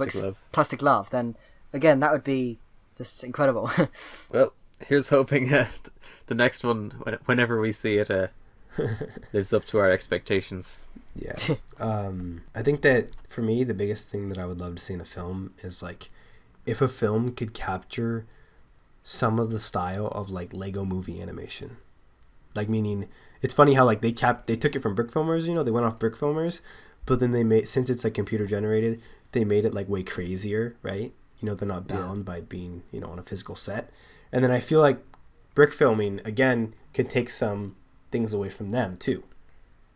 A: Plastic Love. Then again, that would be just incredible.
B: Well, here's hoping the next one, whenever we see it, lives up to our expectations.
C: Yeah. I think that for me, the biggest thing that I would love to see in a film is like if a film could capture some of the style of like Lego movie animation. Like, meaning, it's funny how like they took it from Brickfilmers, they went off Brickfilmers, but then they made, since it's like computer generated, they made it like way crazier, right? They're not bound by being, on a physical set. And then I feel like brick filming again can take some things away from them too.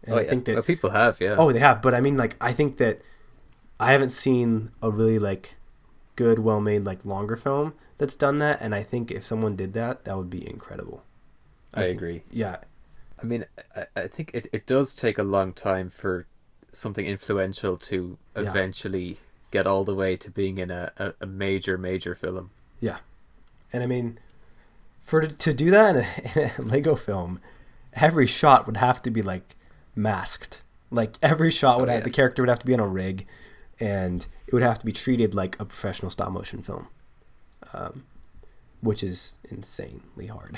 C: And I think that
B: people have, yeah.
C: Oh, they have, but I mean, like, I think that I haven't seen a really like good, well-made like longer film that's done that, and I think if someone did that, that would be incredible.
B: I agree.
C: Yeah.
B: I mean, I think it does take a long time for something influential to eventually get all the way to being in a major film. Yeah. And I mean, to do that in a Lego film, every shot would have to be like masked. Like every shot would have, the character would have to be on a rig, and it would have to be treated like a professional stop motion film, which is insanely hard.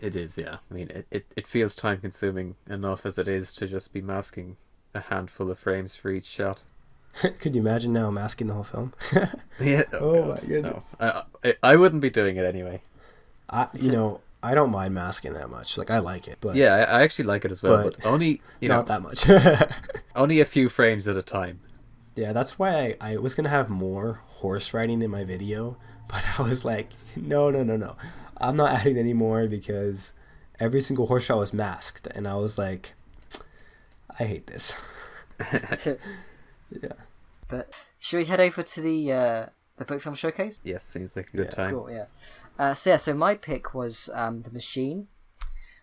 B: It is, yeah. I mean, it feels time consuming enough as it is to just be masking a handful of frames for each shot.
C: Could you imagine now masking the whole film?
B: Yeah.
C: Oh my goodness.
B: No. I wouldn't be doing it anyway.
C: I don't mind masking that much. Like, I like it, but
B: yeah, I actually like it as well, but only
C: not that much.
B: Only a few frames at a time.
C: Yeah, that's why I was gonna have more horse riding in my video, but I was like, no, I'm not adding any more because every single horse shot was masked, and I was like, I hate this. Yeah.
A: But should we head over to the Brickfilm Showcase?
B: Yes, seems like a good time.
A: Cool, yeah. So my pick was The Machine,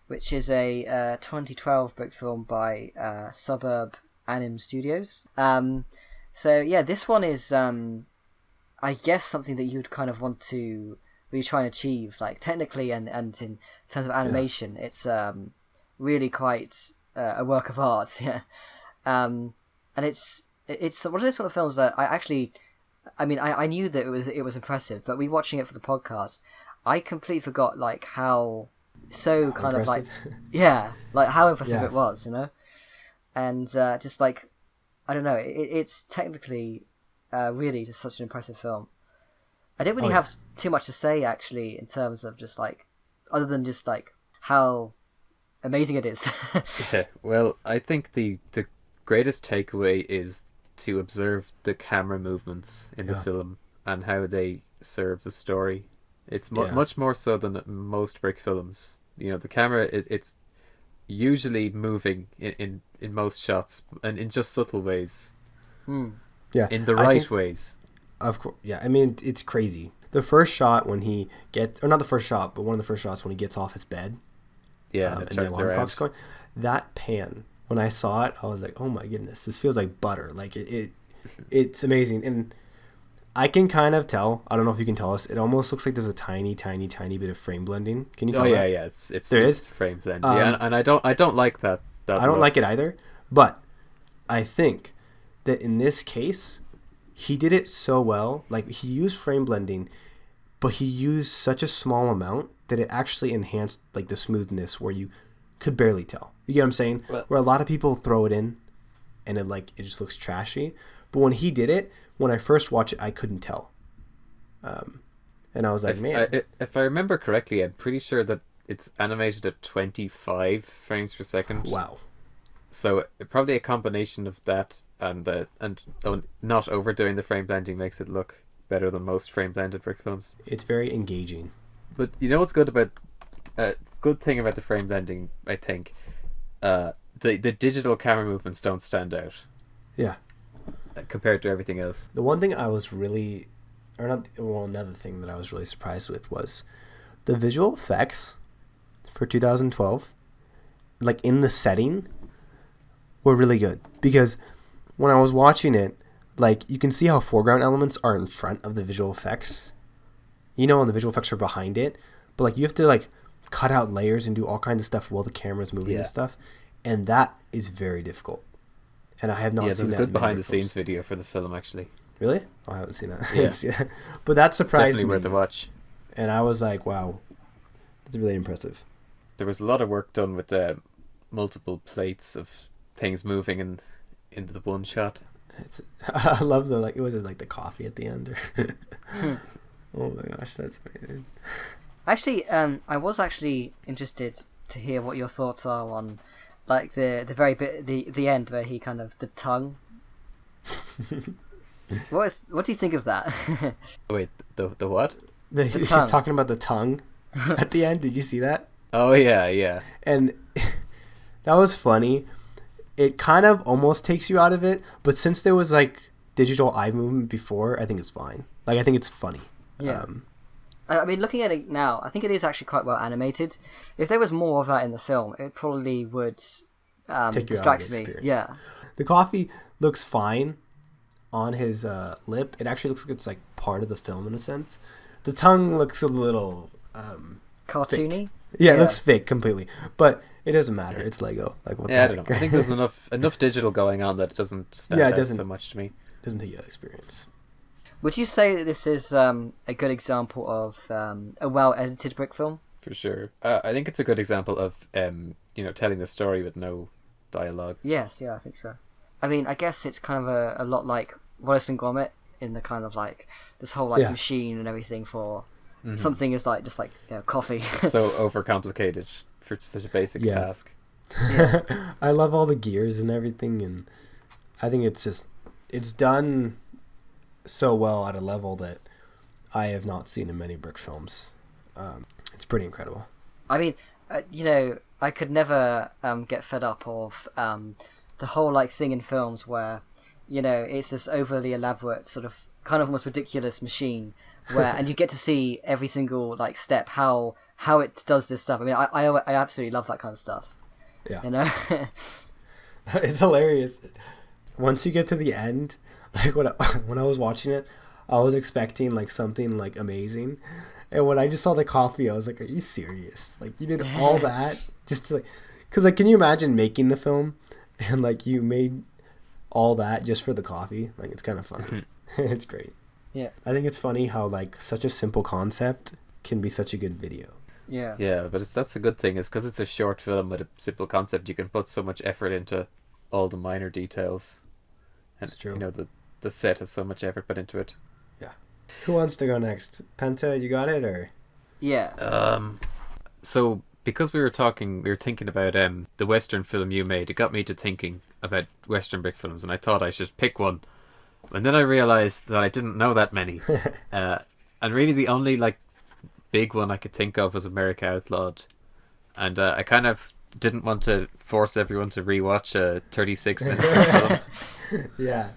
A: which is a 2012 brick film by Suburb Anim Studios. This one is, I guess, something that you'd kind of want to really try and achieve, like technically and in terms of animation. Yeah. It's really quite a work of art, yeah. And it's one of those sort of films that I knew that it was impressive, but rewatching it for the podcast, I completely forgot like how kind of like how impressive it was, and just like I don't know, it's technically really just such an impressive film. I don't really have too much to say actually in terms of just like other than just like how amazing it is.
B: Yeah, well, I think the greatest takeaway is to observe the camera movements in the film and how they serve the story. It's much more so than most brick films. The camera it's usually moving in most shots and in just subtle ways.
C: Yeah,
B: in the right ways.
C: Of course, yeah. I mean, it's crazy. The first shot when he gets, or not the first shot, but one of the first shots when he gets off his bed.
B: Yeah,
C: and the alarm clock's going. That pan, when I saw it, I was like, "Oh my goodness, this feels like butter." Like it's amazing, and I can kind of tell. I don't know if you can tell us. It almost looks like there's a tiny bit of frame blending. Can you tell?
B: Oh yeah. It's frame blending. Yeah, and I don't like that.
C: I don't like it either. But I think that in this case, he did it so well. Like, he used frame blending, but he used such a small amount that it actually enhanced like the smoothness where you could barely tell. You get what I'm saying?
B: Well,
C: where a lot of people throw it in and it just looks trashy. But when he did it, when I first watched it, I couldn't tell. And I was like,
B: if I remember correctly, I'm pretty sure that it's animated at 25 frames per second.
C: Wow.
B: So probably a combination of that and not overdoing the frame blending makes it look better than most frame blended brick films.
C: It's very engaging. But
B: you know what's good about good thing about the frame blending, I think, the digital camera movements don't stand out
C: Yeah.
B: compared to everything else.
C: The one thing I was really, or not, well, another thing that I was really surprised with was the visual effects for 2012, like in the setting, were really good. Because when I was watching it, like you can see how foreground elements are in front of the visual effects, you know, and the visual effects are behind it. But like you have to like cut out layers and do all kinds of stuff while the camera's moving and stuff. And that is very difficult. And I have not seen that.
B: There's a good behind the scenes video for the film, actually.
C: Really? Oh, I haven't seen that. Yeah. But that surprised me.
B: Definitely worth a watch.
C: And I was like, wow, that's really impressive.
B: There was a lot of work done with multiple plates of things moving into the one shot.
C: I love the, like, was it like the coffee at the end? Oh my gosh, that's amazing.
A: Actually, I was actually interested to hear what your thoughts are on, like, the very bit, the end where he kind of, the tongue. What do you think of that?
B: Wait, the what?
C: He's talking about the tongue at the end. Did you see that?
B: Oh yeah.
C: And that was funny. It kind of almost takes you out of it, but since there was like digital eye movement before, I think it's fine. Like, I think it's funny.
A: Yeah. I mean, looking at it now, I think it is actually quite well animated. If there was more of that in the film, it probably would distract me. Yeah.
C: The coffee looks fine on his lip. It actually looks like it's like part of the film in a sense. The tongue looks a little
A: cartoony.
C: Fake. Yeah, it looks fake completely. But it doesn't matter. It's Lego. Like, what
B: I don't know. I think there's enough digital going on that it doesn't stand out so much to me.
C: Doesn't take you out of experience.
A: Would you say that this is a good example of a well-edited brick film?
B: For sure. I think it's a good example of telling the story with no dialogue.
A: Yes, yeah, I think so. I mean, I guess it's kind of a lot like Wallace and Gromit in the kind of like this whole like machine and everything for something is like just like coffee.
B: It's so overcomplicated for such a basic task.
C: Yeah. I love all the gears and everything, and I think it's done so well at a level that I have not seen in many brick films. It's pretty incredible.
A: I mean, I could never get fed up of the whole like thing in films where it's this overly elaborate sort of kind of almost ridiculous machine where and you get to see every single like step how it does this stuff. I mean, I absolutely love that kind of stuff.
C: Yeah. It's hilarious. Once you get to the end, like when I was watching it, I was expecting like something like amazing, and when I just saw the coffee, I was like, "Are you serious? Like, you did all that just to like?" Because like, can you imagine making the film and like you made all that just for the coffee? Like, it's kind of funny. It's great.
A: Yeah,
C: I think it's funny how like such a simple concept can be such a good video.
A: Yeah.
B: Yeah, but that's a good thing. Is because it's a short film with a simple concept, you can put so much effort into all the minor details.
C: That's true.
B: The set has so much effort put into it.
C: Yeah. Who wants to go next? Penta, you got it, or?
A: Yeah.
B: So because we were thinking about the Western film you made, it got me to thinking about Western brick films, and I thought I should pick one. And then I realized that I didn't know that many. And really the only like big one I could think of was America Outlawed. And I kind of didn't want to force everyone to rewatch a 36-minute film.
C: Yeah.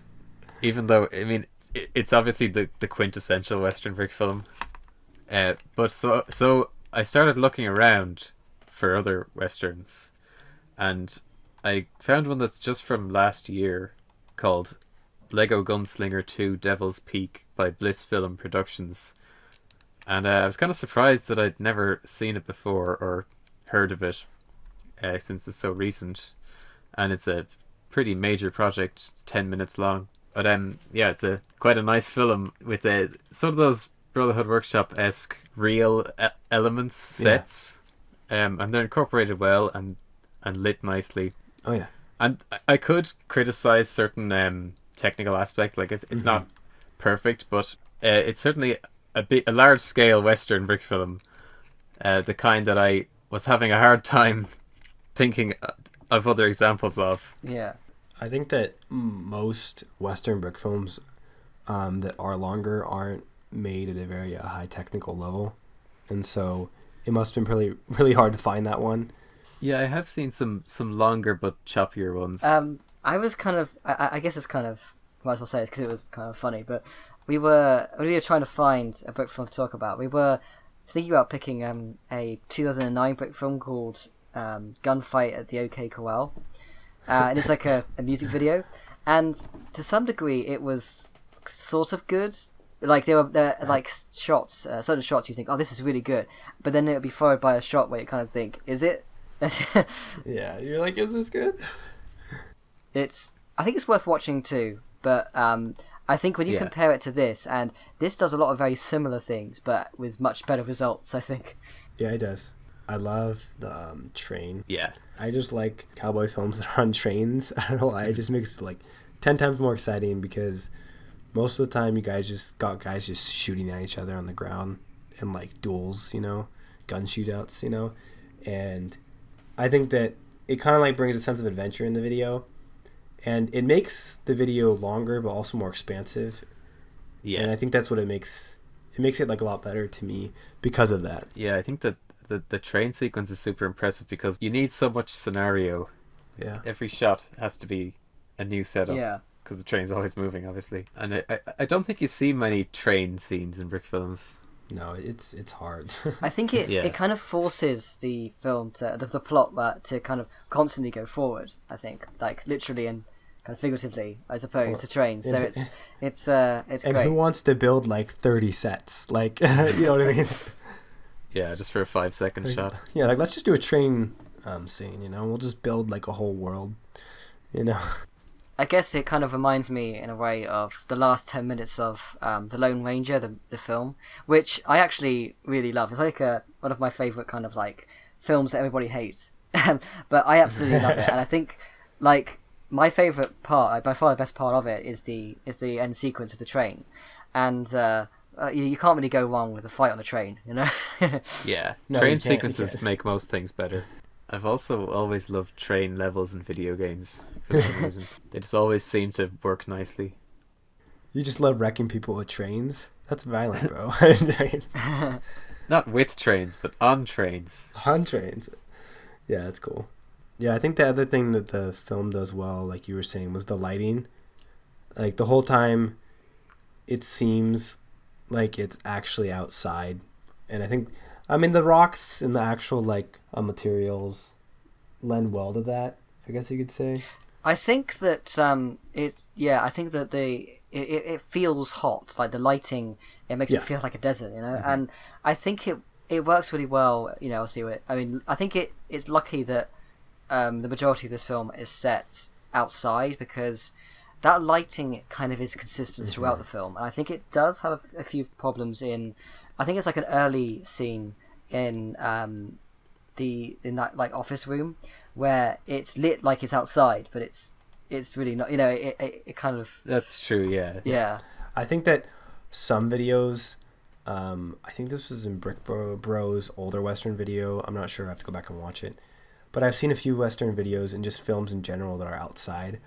B: Even though, I mean, it's obviously the quintessential Western brick film. But so I started looking around for other Westerns. And I found one that's just from last year called Lego Gunslinger 2 Devil's Peak by Blissfilm Productions. And I was kind of surprised that I'd never seen it before or heard of it since it's so recent. And it's a pretty major project. It's 10 minutes long. But it's quite a nice film with sort of those Brotherhood Workshop-esque real elements, sets. And they're incorporated well and lit nicely.
C: Oh, yeah.
B: And I could criticize certain technical aspects. Like, it's not perfect, but it's certainly a large-scale Western brick film. The kind that I was having a hard time thinking of other examples of.
A: Yeah.
C: I think that most Western brick films that are longer aren't made at a very high technical level, and so it must have been really hard to find that one.
B: Yeah, I have seen some longer but choppier ones.
A: I was kind of, I guess it's kind of, might as well say it's because it was kind of funny, but when we were trying to find a book film to talk about, we were thinking about picking a 2009 book film called Gunfight at the OK Corral, and it's like a music video, and to some degree it was sort of good. Like they're like shots, certain shots you think, oh, this is really good, but then it would be followed by a shot where you kind of think, is it?
C: Yeah, you're like, is this good?
A: I think it's worth watching too, but I think when you compare it to this, and this does a lot of very similar things, but with much better results, I think.
C: Yeah, it does. I love the train.
B: Yeah.
C: I just like cowboy films that are on trains. I don't know why. It just makes it like 10 times more exciting because most of the time you guys just got guys just shooting at each other on the ground and like duels, gun shootouts, and I think that it kind of like brings a sense of adventure in the video, and it makes the video longer but also more expansive. Yeah. And I think that's what it makes it like a lot better to me because of that.
B: Yeah, I think that the train sequence is super impressive because you need so much scenario.
C: Yeah.
B: Every shot has to be a new setup.
A: Yeah.
B: Because the train's always moving, obviously. And I don't think you see many train scenes in Brickfilms.
C: No, it's hard.
A: I think it kind of forces the film the plot to kind of constantly go forward. I think, like literally and kind of figuratively, as opposed to trains. So it's
C: and
A: great.
C: Who wants to build like 30 sets? Like, you know what I mean?
B: Yeah, just for a 5-second shot.
C: Yeah, like let's just do a train scene. We'll just build like a whole world.
A: I guess it kind of reminds me in a way of the last 10 minutes of The Lone Ranger, the film, which I actually really love. It's like one of my favourite kind of like films that everybody hates, but I absolutely love it. And I think like my favourite part, by far the best part of it, is the end sequence of the train, and you can't really go wrong with a fight on the train,
B: Yeah,
C: No,
B: train
C: you can't.
B: sequences make most things better. I've also always loved train levels in video games for some reason. They just always seem to work nicely.
C: You just love wrecking people with trains? That's violent, bro.
B: Not with trains, but on trains.
C: On trains. Yeah, that's cool. Yeah, I think the other thing that the film does well, like you were saying, was the lighting. Like the whole time it seems like it's actually outside. And I think, the rocks and the actual like materials lend well to that, I guess you could say.
A: I think that I think that it feels hot, like the lighting. It makes it feel like a desert,
C: Mm-hmm.
A: And I think it works really well. I think it's lucky that the majority of this film is set outside because that lighting kind of is consistent throughout the film, and I think it does have a few problems in. I think it's like an early scene in that like office room where it's lit like it's outside, but it's really not. It kind of.
B: That's true. Yeah.
A: Yeah.
C: I think that some videos, I think this was in Brick Bro's older Western video. I'm not sure. I have to go back and watch it. But I've seen a few Western videos and just films in general that are outside.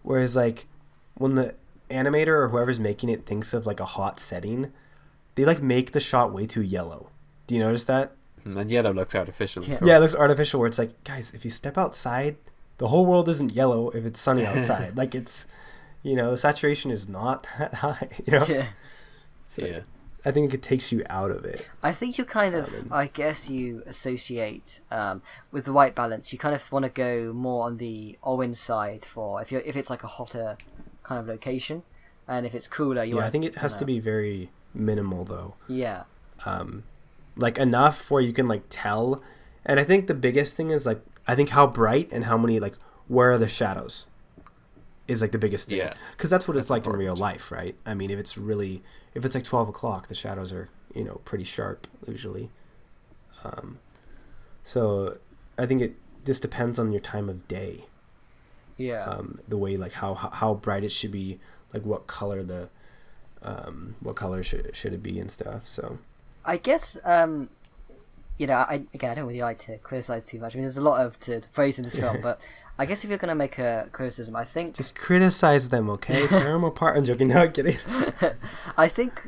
C: Whereas like when the animator or whoever's making it thinks of like a hot setting, they like make the shot way too yellow. Do you notice that?
B: And yellow looks artificial.
C: Yeah, it looks artificial where it's like, guys, if you step outside, the whole world isn't yellow if it's sunny outside. Like it's, the saturation is not that high,
A: Yeah.
C: So yeah. I think it takes you out of it.
A: I think you kind of, I guess you associate with the white balance. You kind of want to go more on the orange side for if it's like a hotter kind of location, and if it's cooler,
C: I think it has to be very minimal though.
A: Yeah.
C: Like enough where you can like tell, and I think the biggest thing is like I think how bright and how many like where are the shadows is like the biggest thing.
B: Yeah.
C: Because that's what it's like important in real life, right? I mean, if it's like 12 o'clock, the shadows are, pretty sharp usually. So I think it just depends on your time of day.
A: Yeah.
C: The way like how bright it should be, like what color should it be and stuff. So
A: I guess I don't really like to criticize too much. I mean, there's a lot to praise in this film, but I guess if you're going to make a criticism, I think
C: just criticize them, okay? Tear them apart. I'm joking. No, I'm kidding.
A: I think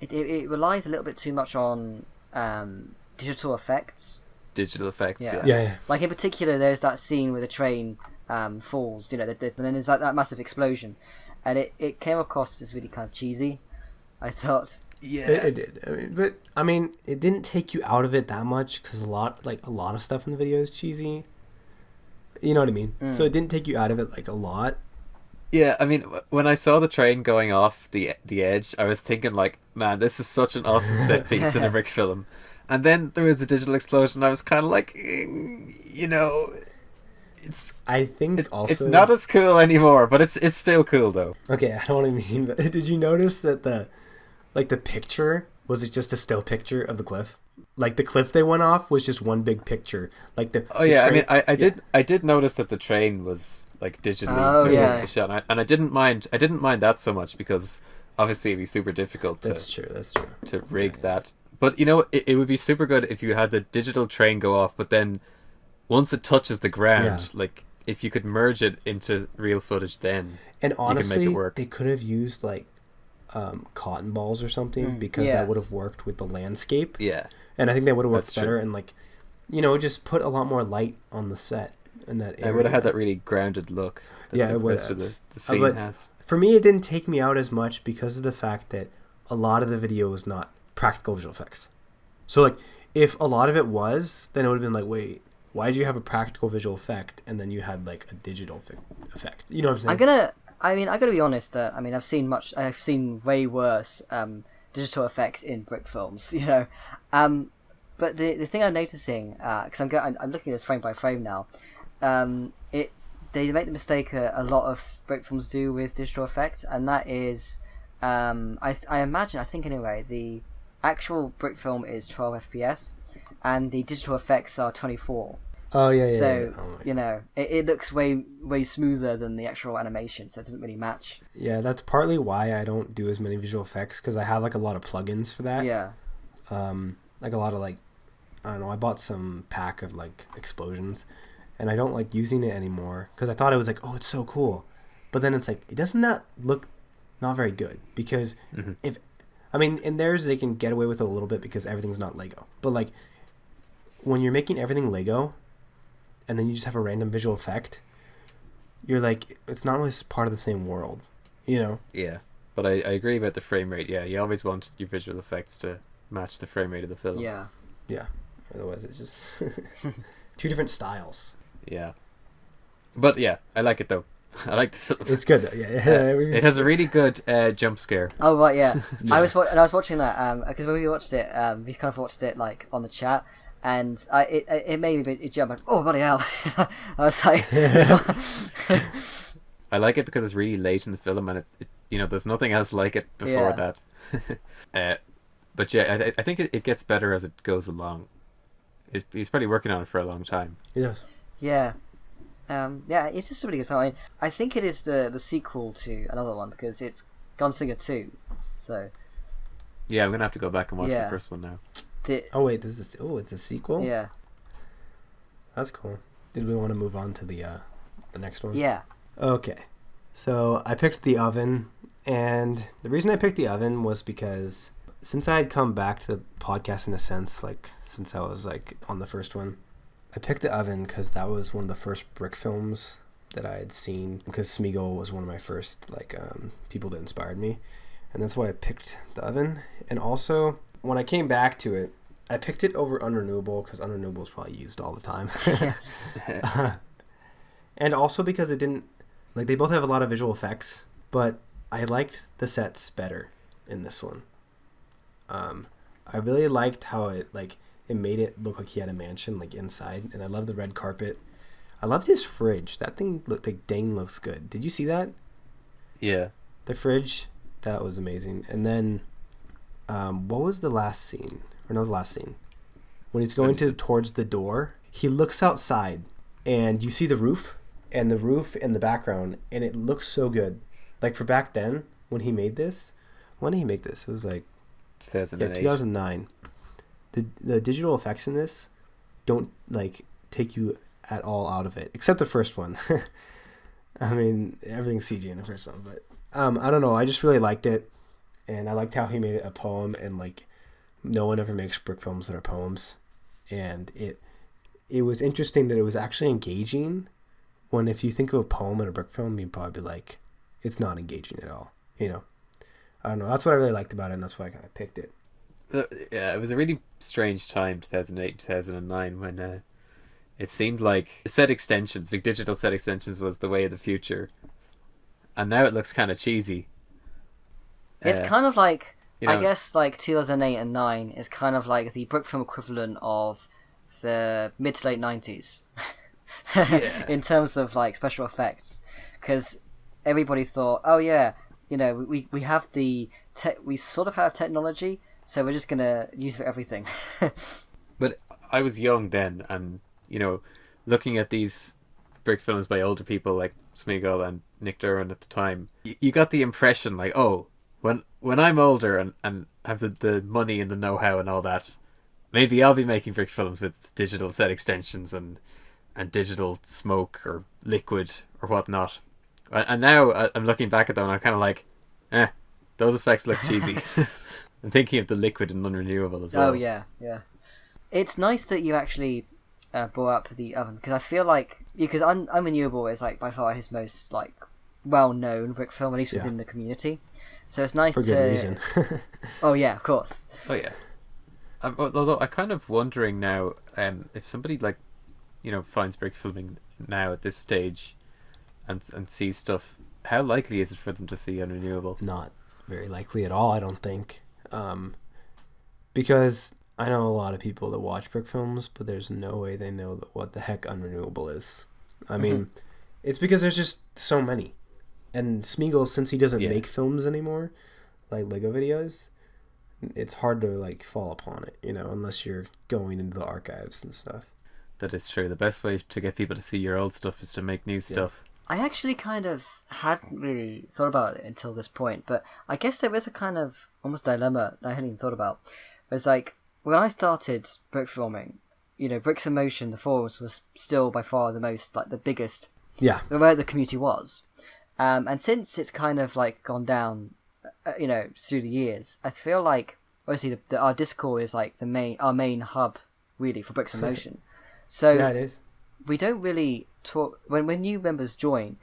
A: it relies a little bit too much on digital effects
B: digital effects.
A: Yeah.
C: Yeah.
A: Like in particular, there's that scene where the train falls, and then there's that massive explosion, and it came across as really kind of cheesy, I thought.
B: Yeah,
C: it did. I mean, it didn't take you out of it that much because a lot of stuff in the video is cheesy. You know what I mean? So it didn't take you out of it like a lot.
B: Yeah, I mean, when I saw the train going off the edge, I was thinking like, man, this is such an awesome set piece in a Brickfilm. And then there was a digital explosion. I was kind of like,
C: I think
B: it's not as cool anymore, but it's still cool though.
C: Okay, I don't know what I mean, but did you notice that the picture was just a still picture of the cliff? Like the cliff they went off was just one big picture. Like the
B: I mean, I did notice that the train was like digitally shot, and I didn't mind that so much because obviously it'd be super difficult to rig that. But it would be super good if you had the digital train go off, but then once it touches the ground, like if you could merge it into real footage, then
C: and honestly,
B: you can make it work.
C: They could have used like cotton balls or something because that would have worked with the landscape.
B: Yeah,
C: and I think that would have worked better.
B: True.
C: And like, just put a lot more light on the set in that area.
B: I would have had that really grounded look.
C: It would
B: have. The scene has.
C: For me, it didn't take me out as much because of the fact that a lot of the video was not practical visual effects. So like, if a lot of it was, then it would have been like, wait, why did you have a practical visual effect and then you had like a digital effect? You know what I'm saying?
A: I gotta be honest. I've seen way worse digital effects in Brickfilms. But the thing I'm noticing, because I'm looking at this frame by frame now, they make the mistake a lot of Brickfilms do with digital effects, and that is, I think anyway, the actual Brickfilm is 12 FPS, and the digital effects are 24.
C: Oh yeah.
A: So
C: Oh,
A: it looks way smoother than the actual animation, so it doesn't really match.
C: Yeah, that's partly why I don't do as many visual effects because I have like a lot of plugins for that.
A: Yeah.
C: Like a lot of like, I don't know. I bought some pack of like explosions, and I don't like using it anymore because I thought it was like, oh, it's so cool, but then it's like it does not look not very good because in theirs they can get away with it a little bit because everything's not Lego, but like when you're making everything Lego and then you just have a random visual effect, you're like, it's not really part of the same world,
B: Yeah, but I agree about the frame rate. Yeah, you always want your visual effects to match the frame rate of the film.
A: Yeah.
C: Otherwise it's just two different styles.
B: Yeah, but yeah, I like it though. I like the film.
C: It's good though. Yeah.
B: It has a really good jump scare.
A: Oh right, yeah. I was watching that because when we watched it, we kind of watched it like on the chat, and it made me jump. Like, oh bloody hell! I was like,
B: I like it because it's really late in the film, and it there's nothing else like it before that. But yeah, I think it gets better as it goes along. He's probably working on it for a long time.
C: Yes.
A: Yeah. It's just a really good film. I think it is the sequel to another one because it's Gunslinger 2. So.
B: Yeah, I'm gonna have to go back and watch the first one now.
C: It's a sequel?
A: Yeah.
C: That's cool. Did we want to move on to the next one?
A: Yeah.
C: Okay. So I picked the oven, and the reason I picked the oven was because since I had come back to the podcast in a sense, like since I was like on the first one, I picked the oven because that was one of the first Brickfilms that I had seen, because Smeagol was one of my first people that inspired me, and that's why I picked the oven. And also when I came back to it, I picked it over Unrenewable because Unrenewable is probably used all the time. And also because it didn't, like, they both have a lot of visual effects, but I liked the sets better in this one. I really liked how it made it look like he had a mansion like inside, and I love the red carpet. I loved his fridge. That thing looked like Dane looks good. Did you see that?
B: Yeah.
C: The fridge, that was amazing. And then what was the last scene? Or no, the last scene. When he's going towards the door, he looks outside and you see the roof in the background, and it looks so good. Like for back then when he made this. When did he make this? It was like
B: 2008.
C: 2009. The digital effects in this don't take you at all out of it, except the first one. I mean, everything's CG in the first one, but I don't know. I just really liked it, and I liked how he made it a poem, and no one ever makes Brickfilms that are poems, and it it was interesting that it was actually engaging. When if you think of a poem in a Brickfilm, you'd probably be like, it's not engaging at all. You know, I don't know. That's what I really liked about it, and that's why I kind of picked it.
B: Yeah, it was a really strange time, 2008, 2009, when it seemed like set extensions, like digital set extensions, was the way of the future, and now it looks kind of cheesy.
A: It's kind of like,
B: you know,
A: I guess, like 2008 and 9 is kind of like the Brickfilm equivalent of the mid to late 90s.
B: Yeah.
A: In terms of like special effects, because everybody thought, oh yeah, you know, we have we sort of have technology, so we're just gonna use it for everything.
B: But I was young then, and you know, looking at these brick films by older people like Smeagol and Nick Duran at the time, you got the impression like, oh, when I'm older and have the money and the know-how and all that, maybe I'll be making brick films with digital set extensions and digital smoke or liquid or whatnot. And now I'm looking back at them and I'm kind of like, those effects look cheesy. I'm thinking of the liquid and non-renewable as well.
A: Oh yeah. It's nice that you actually brought up the oven, because I feel like, because Unrenewable is like by far his most like well-known brick film, at least within the community. So it's nice
C: for good reason.
A: Oh yeah, of course.
B: Oh yeah. Although I'm kind of wondering now, if somebody like, you know, finds brick filming now at this stage and sees stuff, how likely is it for them to see Unrenewable?
C: Not very likely at all, I don't think. Because I know a lot of people that watch brick films, but there's no way they know what the heck Unrenewable is. I mean, it's because there's just so many. And Smeagol, since he doesn't make films anymore, like Lego videos, it's hard to like fall upon it, you know, unless you're going into the archives and stuff.
B: That is true. The best way to get people to see your old stuff is to make new stuff.
A: I actually kind of hadn't really thought about it until this point, but I guess there is a kind of almost dilemma that I hadn't even thought about. It's like, when I started brick filming, you know, Bricks in Motion, the forums, was still by far the most, like, the biggest, where the community was. And since it's kind of, like, gone down, you know, through the years, I feel like, obviously, our Discord is, like, our main hub, really, for Bricks in Motion. So
C: yeah, it is.
A: We don't really talk when new members join.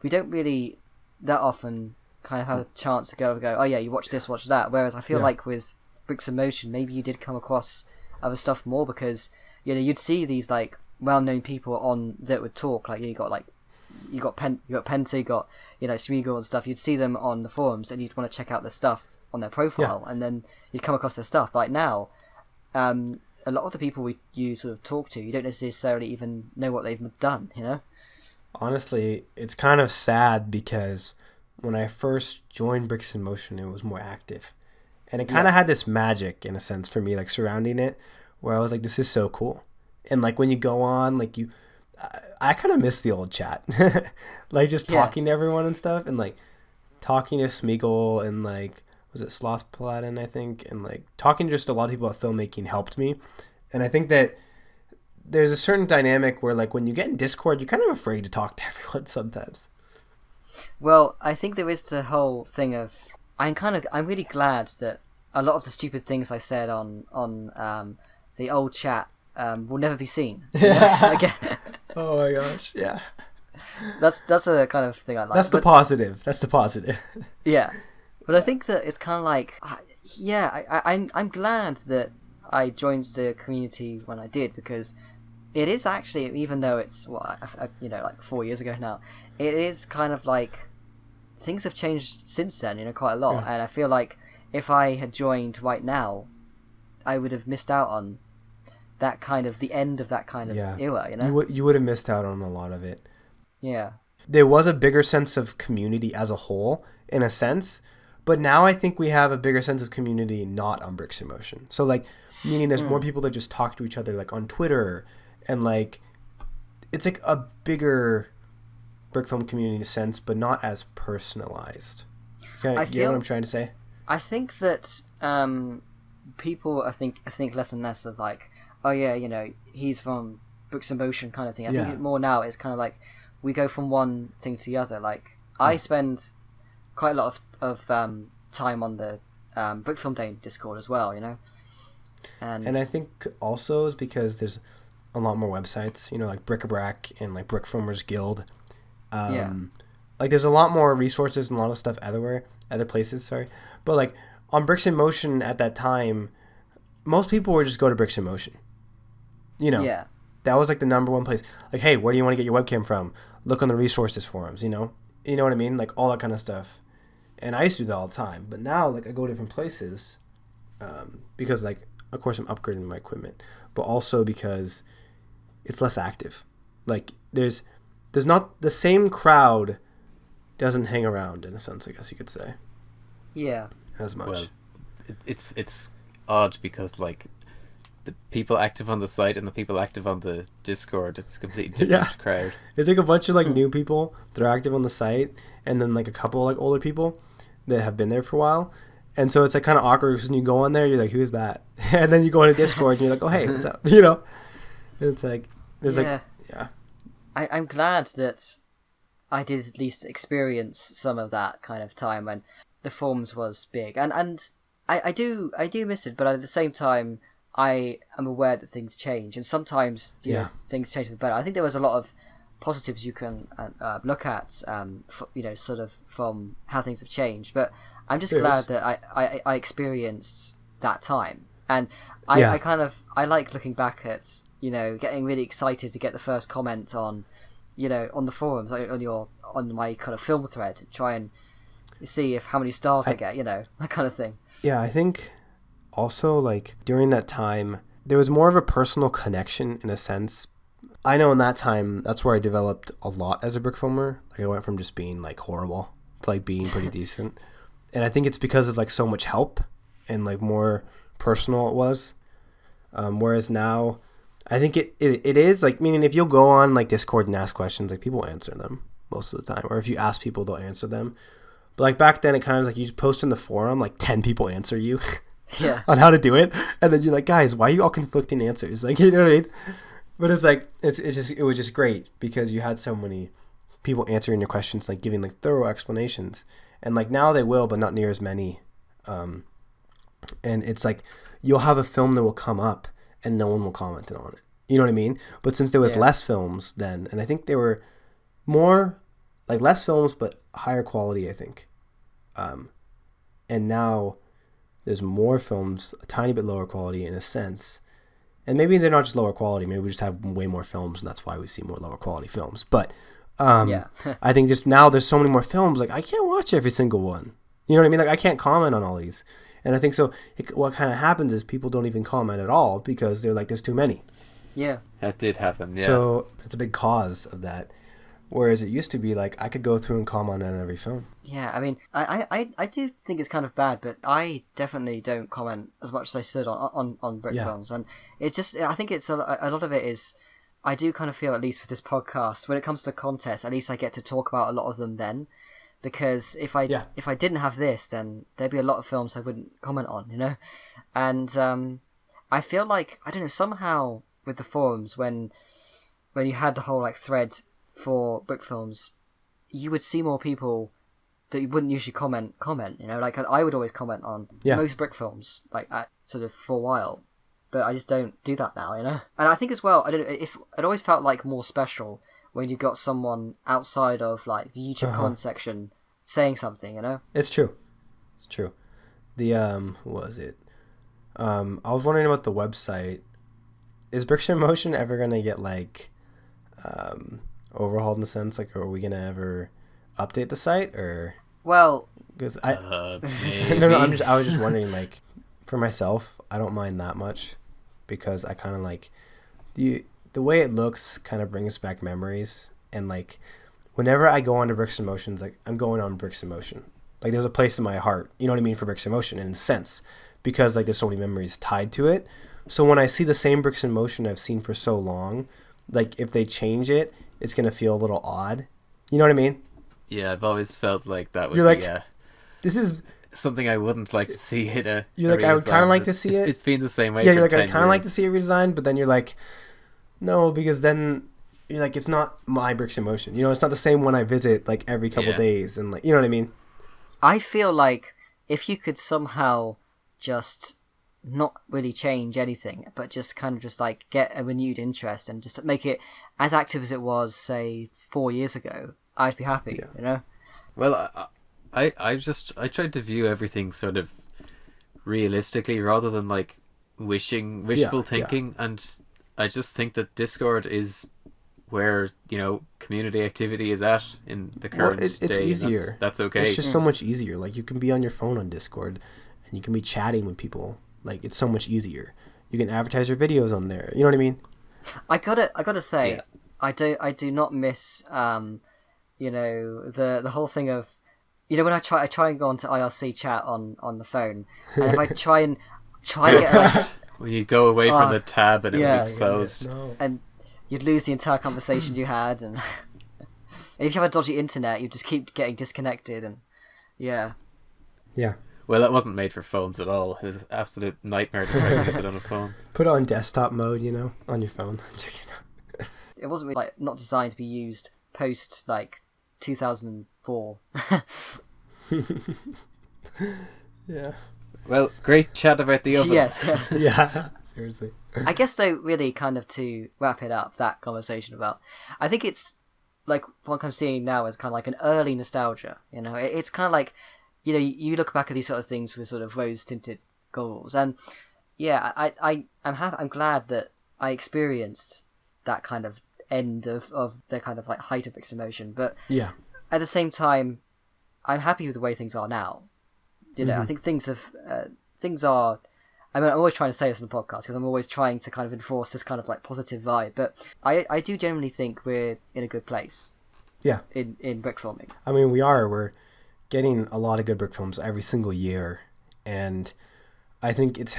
A: We don't really that often kind of have a chance to go, oh yeah, you watch this, watch that. Whereas I feel like with Bricks in Motion, maybe you did come across other stuff more, because you know you'd see these like well-known people on that would talk. Like you got Penta, you got you know Smeagol and stuff. You'd see them on the forums, and you'd want to check out their stuff on their profile, and then you'd come across their stuff. Like now, a lot of the people you sort of talk to, you don't necessarily even know what they've done, you know?
C: Honestly, it's kind of sad, because when I first joined Bricks in Motion, it was more active. And it kind of had this magic, in a sense, for me, like, surrounding it, where I was like, this is so cool. And, like, when you go on, like, I kind of miss the old chat. Like, just talking to everyone and stuff, and, like, talking to Smeagol and, like, was it Sloth Paladin, I think, and like talking to just a lot of people about filmmaking helped me. And I think that there's a certain dynamic where like when you get in Discord, you're kind of afraid to talk to everyone sometimes.
A: Well, I think there is the whole thing of I'm really glad that a lot of the stupid things I said on the old chat will never be seen. Again.
C: Oh my gosh, yeah.
A: That's a kind of thing I like.
C: That's the positive.
A: Yeah. But I think that it's kind of like, I'm glad that I joined the community when I did, because it is actually, even though it's like 4 years ago now, it is kind of like things have changed since then, you know, quite a lot. And I feel like if I had joined right now, I would have missed out on that kind of the end of that kind of era, you know.
C: You would have missed out on a lot of it.
A: Yeah.
C: There was a bigger sense of community as a whole, in a sense. But now I think we have a bigger sense of community not on Bricks in Motion. So, like, meaning there's more people that just talk to each other, like, on Twitter. And, like, it's, like, a bigger brick film community in a sense, but not as personalized. You know what I'm trying to say?
A: I think that people, I think less and less of, like, oh, yeah, you know, he's from Bricks in Motion kind of thing. I think more now it's kind of like we go from one thing to the other. Like, I spend quite a lot of time on the Brickfilm Day Discord as well, you know. And
C: I think also is because there's a lot more websites, you know, like Brick-a-Brack and like Brickfilmers Guild. Like there's a lot more resources and a lot of stuff other places, sorry. But like on Bricks in Motion at that time, most people would just go to Bricks in Motion. You know, that was like the number one place. Like, hey, where do you want to get your webcam from? Look on the resources forums, you know what I mean? Like all that kind of stuff. And I used to do that all the time. But now, like, I go different places because, like, of course, I'm upgrading my equipment, but also because it's less active. Like, there's not the same crowd doesn't hang around in a sense, I guess you could say.
A: Yeah.
C: As much.
B: Well, it's odd because, like, the people active on the site and the people active on the Discord, it's a completely different crowd.
C: It's like a bunch of like new people that are active on the site, and then like a couple like older people that have been there for a while, and so it's like kind of awkward because when you go on there, you're like, who's that? And then you go into Discord and you're like, oh hey, what's up? You know, and it's like
A: I'm glad that I did at least experience some of that kind of time when the forums was big, and I do miss it, but at the same time, I am aware that things change, and sometimes you know, things change for the better. I think there was a lot of positives you can look at, you know, sort of from how things have changed. But I'm just glad that I experienced that time, and I kind of like looking back at, you know, getting really excited to get the first comment on, you know, on the forums on my kind of film thread, try and see if how many stars I get, you know, that kind of thing.
C: Yeah, I think. Also, like, during that time, there was more of a personal connection in a sense. I know in that time, that's where I developed a lot as a brick filmer. Like, I went from just being, like, horrible to, like, being pretty decent. And I think it's because of, like, so much help and, like, more personal it was. Whereas now, I think it is, like, meaning if you'll go on, like, Discord and ask questions, like, people answer them most of the time. Or if you ask people, they'll answer them. But, like, back then, it kind of was like you just post in the forum, like, 10 people answer you. On how to do it, and then you're like, guys, why are you all conflicting answers? Like, you know what I mean? But it's like it was just great because you had so many people answering your questions, like giving like thorough explanations, and like now they will, but not near as many. And it's like you'll have a film that will come up and no one will comment on it. You know what I mean? But since there was less films then, and I think there were more like less films but higher quality, I think. And now there's more films, a tiny bit lower quality in a sense. And maybe they're not just lower quality. Maybe we just have way more films, and that's why we see more lower quality films. But I think just now there's so many more films, like I can't watch every single one. You know what I mean? Like I can't comment on all these. And I think so what kind of happens is people don't even comment at all because they're like, there's too many.
A: Yeah.
B: That did happen, yeah.
C: So it's a big cause of that. Whereas it used to be like I could go through and comment on every film.
A: Yeah, I mean, I do think it's kind of bad, but I definitely don't comment as much as I should on Brick films, and it's just I think it's a lot of it is I do kind of feel, at least for this podcast, when it comes to contests, at least I get to talk about a lot of them then, because if I didn't have this, then there'd be a lot of films I wouldn't comment on, you know, and I feel like I don't know, somehow with the forums when you had the whole like thread for Brick films, you would see more people that you wouldn't usually comment, you know, like I would always comment on most Brick films, like sort of for a while, but I just don't do that now, you know. And I think as well, I don't know, if it always felt like more special when you got someone outside of like the YouTube comment section saying something, you know.
C: It's true. The what was it? I was wondering about the website. Is Bricks in Motion ever gonna get like overhauled in the sense, like, are we gonna ever update the site, or? Well, because I I was just wondering, like, for myself, I don't mind that much because I kind of like the way it looks kind of brings back memories, and like whenever I go onto Bricks in Motion, like I'm going on Bricks in Motion, like there's a place in my heart, you know what I mean, for Bricks in Motion in a sense, because like there's so many memories tied to it. So when I see the same Bricks in Motion I've seen for so long, like if they change it, it's gonna feel a little odd. You know what I mean?
B: Yeah, I've always felt like that would
C: You're like,
B: be
C: this is
B: something I wouldn't like to see in a.
C: You're like, I would kind of like to see it.
B: It's been the same way.
C: Yeah, you're like, I kind of like to see it redesigned, but then you're like, no, because then you're like, it's not my Bricks in Motion. You know, it's not the same one I visit like every couple days, and like, you know what I mean?
A: I feel like if you could somehow just not really change anything, but just kind of just like get a renewed interest and just make it as active as it was, say, 4 years ago, I'd be happy, you know?
B: Well, I tried to view everything sort of realistically rather than like wishful thinking, and I just think that Discord is where, you know, community activity is at in the current
C: it's
B: day.
C: easier.
B: That's okay.
C: It's just so much easier. Like, you can be on your phone on Discord and you can be chatting with people. Like, it's so much easier. You can advertise your videos on there. You know what I mean?
A: I gotta say, I do not miss you know, the whole thing of, you know, when I try and go onto IRC chat on the phone, and if I try and get like,
B: when you go away from the tab and it would be closed,
A: and you'd lose the entire conversation you had, and if you have a dodgy internet, you just keep getting disconnected, and yeah.
B: Well, that wasn't made for phones at all. It was an absolute nightmare to try to use it on a phone.
C: Put it on desktop mode, you know, on your phone.
A: It wasn't really, like, not designed to be used post like 2004.
C: Yeah.
B: Well, great chat about the oven.
A: Yes.
C: Yeah. Seriously.
A: I guess though, really, kind of to wrap it up, that conversation about, I think it's like what I'm seeing now is kind of like an early nostalgia. You know, it's kind of like, you know, you look back at these sort of things with sort of rose-tinted goggles, and yeah, I'm glad that I experienced that kind of end of the kind of like height of mixed emotion, but
C: yeah,
A: at the same time, I'm happy with the way things are now. You know, I think things are. I mean, I'm always trying to say this on the podcast because I'm always trying to kind of enforce this kind of like positive vibe, but I do genuinely think we're in a good place.
C: Yeah.
A: In brick filming.
C: I mean, we're getting a lot of good brick films every single year, and I think it's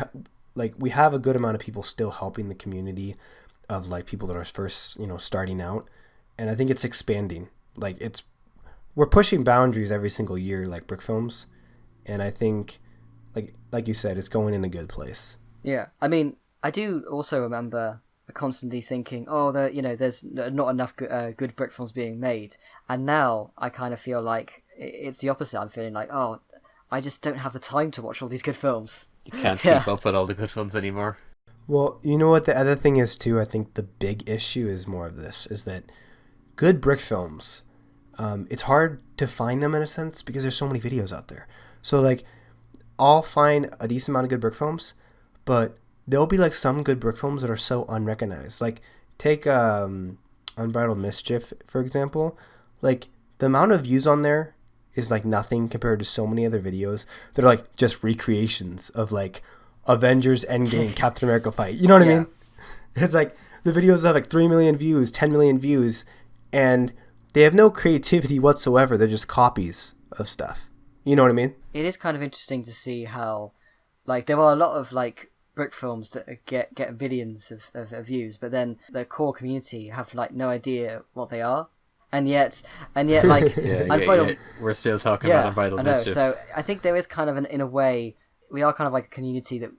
C: like we have a good amount of people still helping the community of like people that are first, you know, starting out, and I think it's expanding. Like, we're pushing boundaries every single year, like Brickfilms, and I think like you said, it's going in a good place.
A: Yeah, I mean, I do also remember constantly thinking, oh, there's not enough good brick films being made, and now I kind of feel like it's the opposite. I'm feeling like, oh, I just don't have the time to watch all these good films.
B: You can't keep up with all the good ones anymore.
C: Well, you know what the other thing is too? I think the big issue is more of this, is that good brick films, it's hard to find them in a sense because there's so many videos out there. So like, I'll find a decent amount of good brick films, but there'll be like some good brick films that are so unrecognized. Like, take Unbridled Mischief, for example. Like, the amount of views on there is like nothing compared to so many other videos that are like just recreations of like Avengers Endgame Captain America fight. You know what I mean? It's like the videos have like 3 million views, 10 million views, and they have no creativity whatsoever. They're just copies of stuff. You know what I mean?
A: It is kind of interesting to see how, like, there are a lot of like brick films that get billions of views, but then the core community have like no idea what they are, and yet like
B: we're still talking about Unbridled Mischief.
A: So I think there is kind of in a way, we are kind of like a community that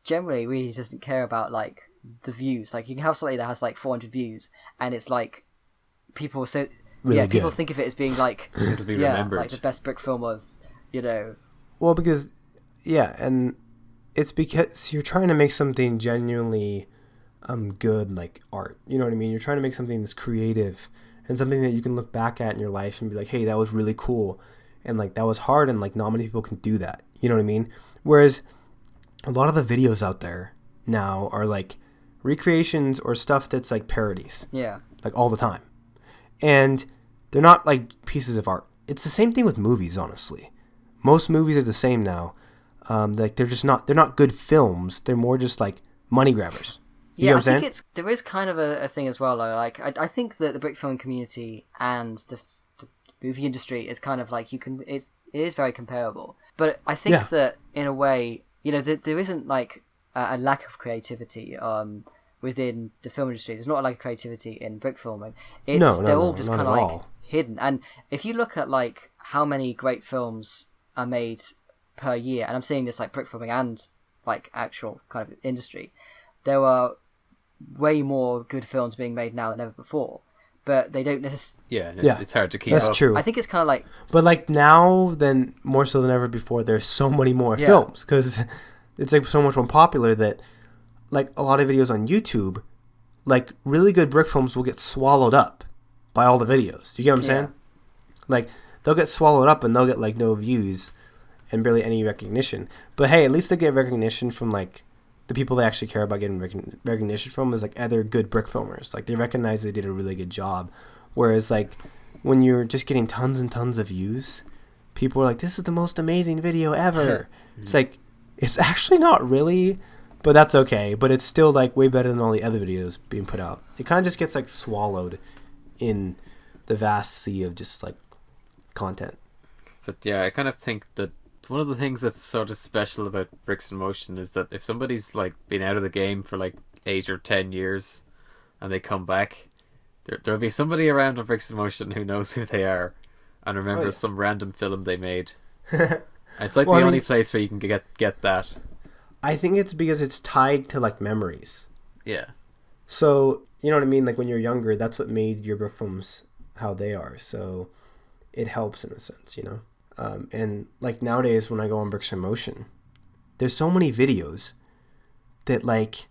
A: generally really doesn't care about like the views. Like, you can have something that has like 400 views, and it's like people people think of it as being like
B: it'll be remembered,
A: like the best brick film of, you know.
C: Well, because and it's because you're trying to make something genuinely good, like art. You know what I mean? You're trying to make something that's creative and something that you can look back at in your life and be like, hey, that was really cool, and like that was hard, and like not many people can do that. You know what I mean? Whereas a lot of the videos out there now are like recreations or stuff that's like parodies.
A: Yeah. Like
C: all the time. And they're not like pieces of art. It's the same thing with movies, honestly. Most movies are the same now. Like they're not good films. They're more just like money grabbers. You know what I'm saying?
A: There is kind of a thing as well, though. Like, I think that the brick film community and the movie industry is kind of like, it is very comparable. But I think that in a way, you know, there isn't like a lack of creativity within the film industry. There's not a lack of creativity in brick filming. They're all just kind of like hidden. And if you look at like how many great films are made per year, and I'm seeing this like brick filming and like actual kind of industry, there are way more good films being made now than ever before, but they don't necessarily.
B: It's hard to keep up.
C: That's true.
A: I think it's kind of like,
C: but like now, then more so than ever before, there's so many more films because it's like so much more popular that like a lot of videos on YouTube, like really good brick films will get swallowed up by all the videos. You get what I'm saying? Like they'll get swallowed up and they'll get like no views and barely any recognition. But hey, at least they get recognition from like the people they actually care about getting recognition from is like other good brick filmers. Like they recognize they did a really good job. Whereas like when you're just getting tons and tons of views, people are like, this is the most amazing video ever. It's like, it's actually not really, but that's okay. But it's still like way better than all the other videos being put out. It kind of just gets like swallowed in the vast sea of just like content.
B: But yeah, I kind of think that one of the things that's sort of special about Bricks in Motion is that if somebody's like been out of the game for like 8 or 10 years and they come back, there'll be somebody around on Bricks in Motion who knows who they are and remembers some random film they made. It's like the only place where you can get that.
C: I think it's because it's tied to like memories.
B: Yeah.
C: So, you know what I mean? Like when you're younger, that's what made your brick films how they are. So it helps in a sense, you know? And like nowadays when I go on Bricks in Motion, there's so many videos that like,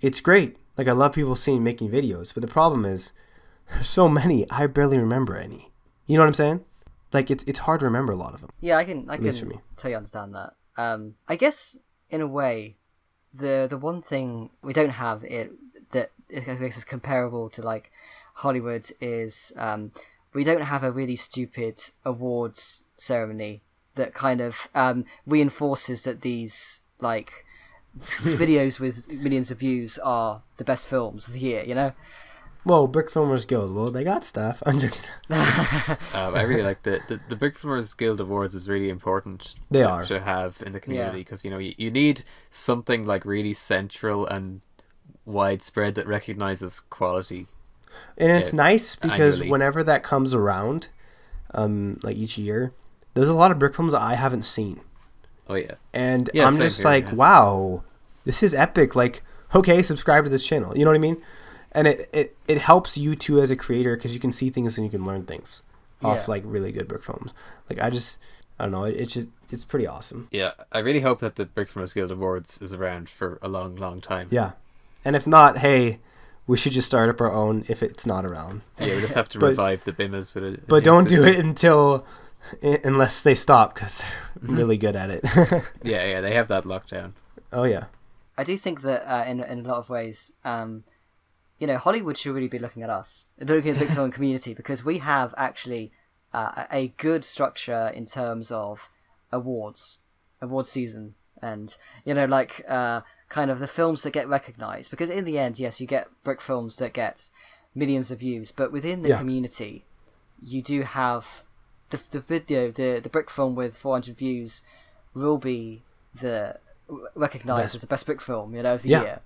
C: it's great. Like I love people making videos, but the problem is there's so many, I barely remember any. You know what I'm saying? Like it's hard to remember a lot of them.
A: Yeah, I can totally understand that. I guess in a way, the one thing we don't have that makes us comparable to like Hollywood is we don't have a really stupid awards ceremony that kind of reinforces that these like videos with millions of views are the best films of the year, you know?
C: Well, Brick Filmers Guild, well, they got stuff. I'm joking.
B: I really like the Brick Filmers Guild Awards is really important to have in the community because, you know, you need something like really central and widespread that recognizes quality.
C: And it's nice because
B: annually.
C: Whenever that comes around, like each year, there's a lot of brick films that I haven't seen.
B: Oh, yeah.
C: And I'm just like, wow, this is epic. Like, okay, subscribe to this channel. You know what I mean? And it helps you too as a creator because you can see things and you can learn things off like really good brick films. Like I don't know, it's pretty awesome.
B: Yeah, I really hope that the Brick Filmers Guild Awards is around for a long, long time.
C: Yeah, and if not, hey, we should just start up our own if it's not around.
B: Yeah, we just have to revive the BIMAs with it.
C: But don't do it unless they stop because they're really good at it.
B: Yeah, they have that lockdown.
C: Oh yeah.
A: I do think that in a lot of ways, you know, Hollywood should really be looking at us, looking at the big film community, because we have actually a good structure in terms of award season, and you know, like kind of the films that get recognized. Because in the end, yes, you get brick films that get millions of views, but within the community, you do have the video, the brick film with 400 views will be recognized as the best brick film, you know, of the year.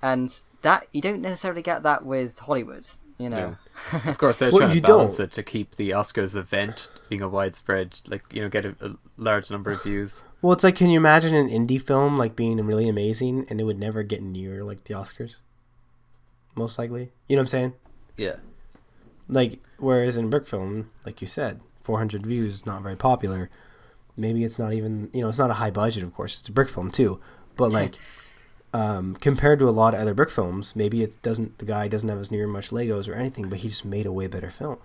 A: And that you don't necessarily get that with Hollywood, you know.
B: Yeah. Of course, they're trying to balance it to keep the Oscars event being a widespread, like, you know, get a large number of views. Well,
C: it's like, can you imagine an indie film like being really amazing and it would never get near like the Oscars? Most likely, you know what I'm saying?
B: Yeah.
C: Like, whereas in brick film, like you said, 400 views, not very popular. Maybe it's not even, you know, it's not a high budget, of course. It's a brick film too, but like. Compared to a lot of other brick films, maybe the guy doesn't have as near much Legos or anything, but he just made a way better film.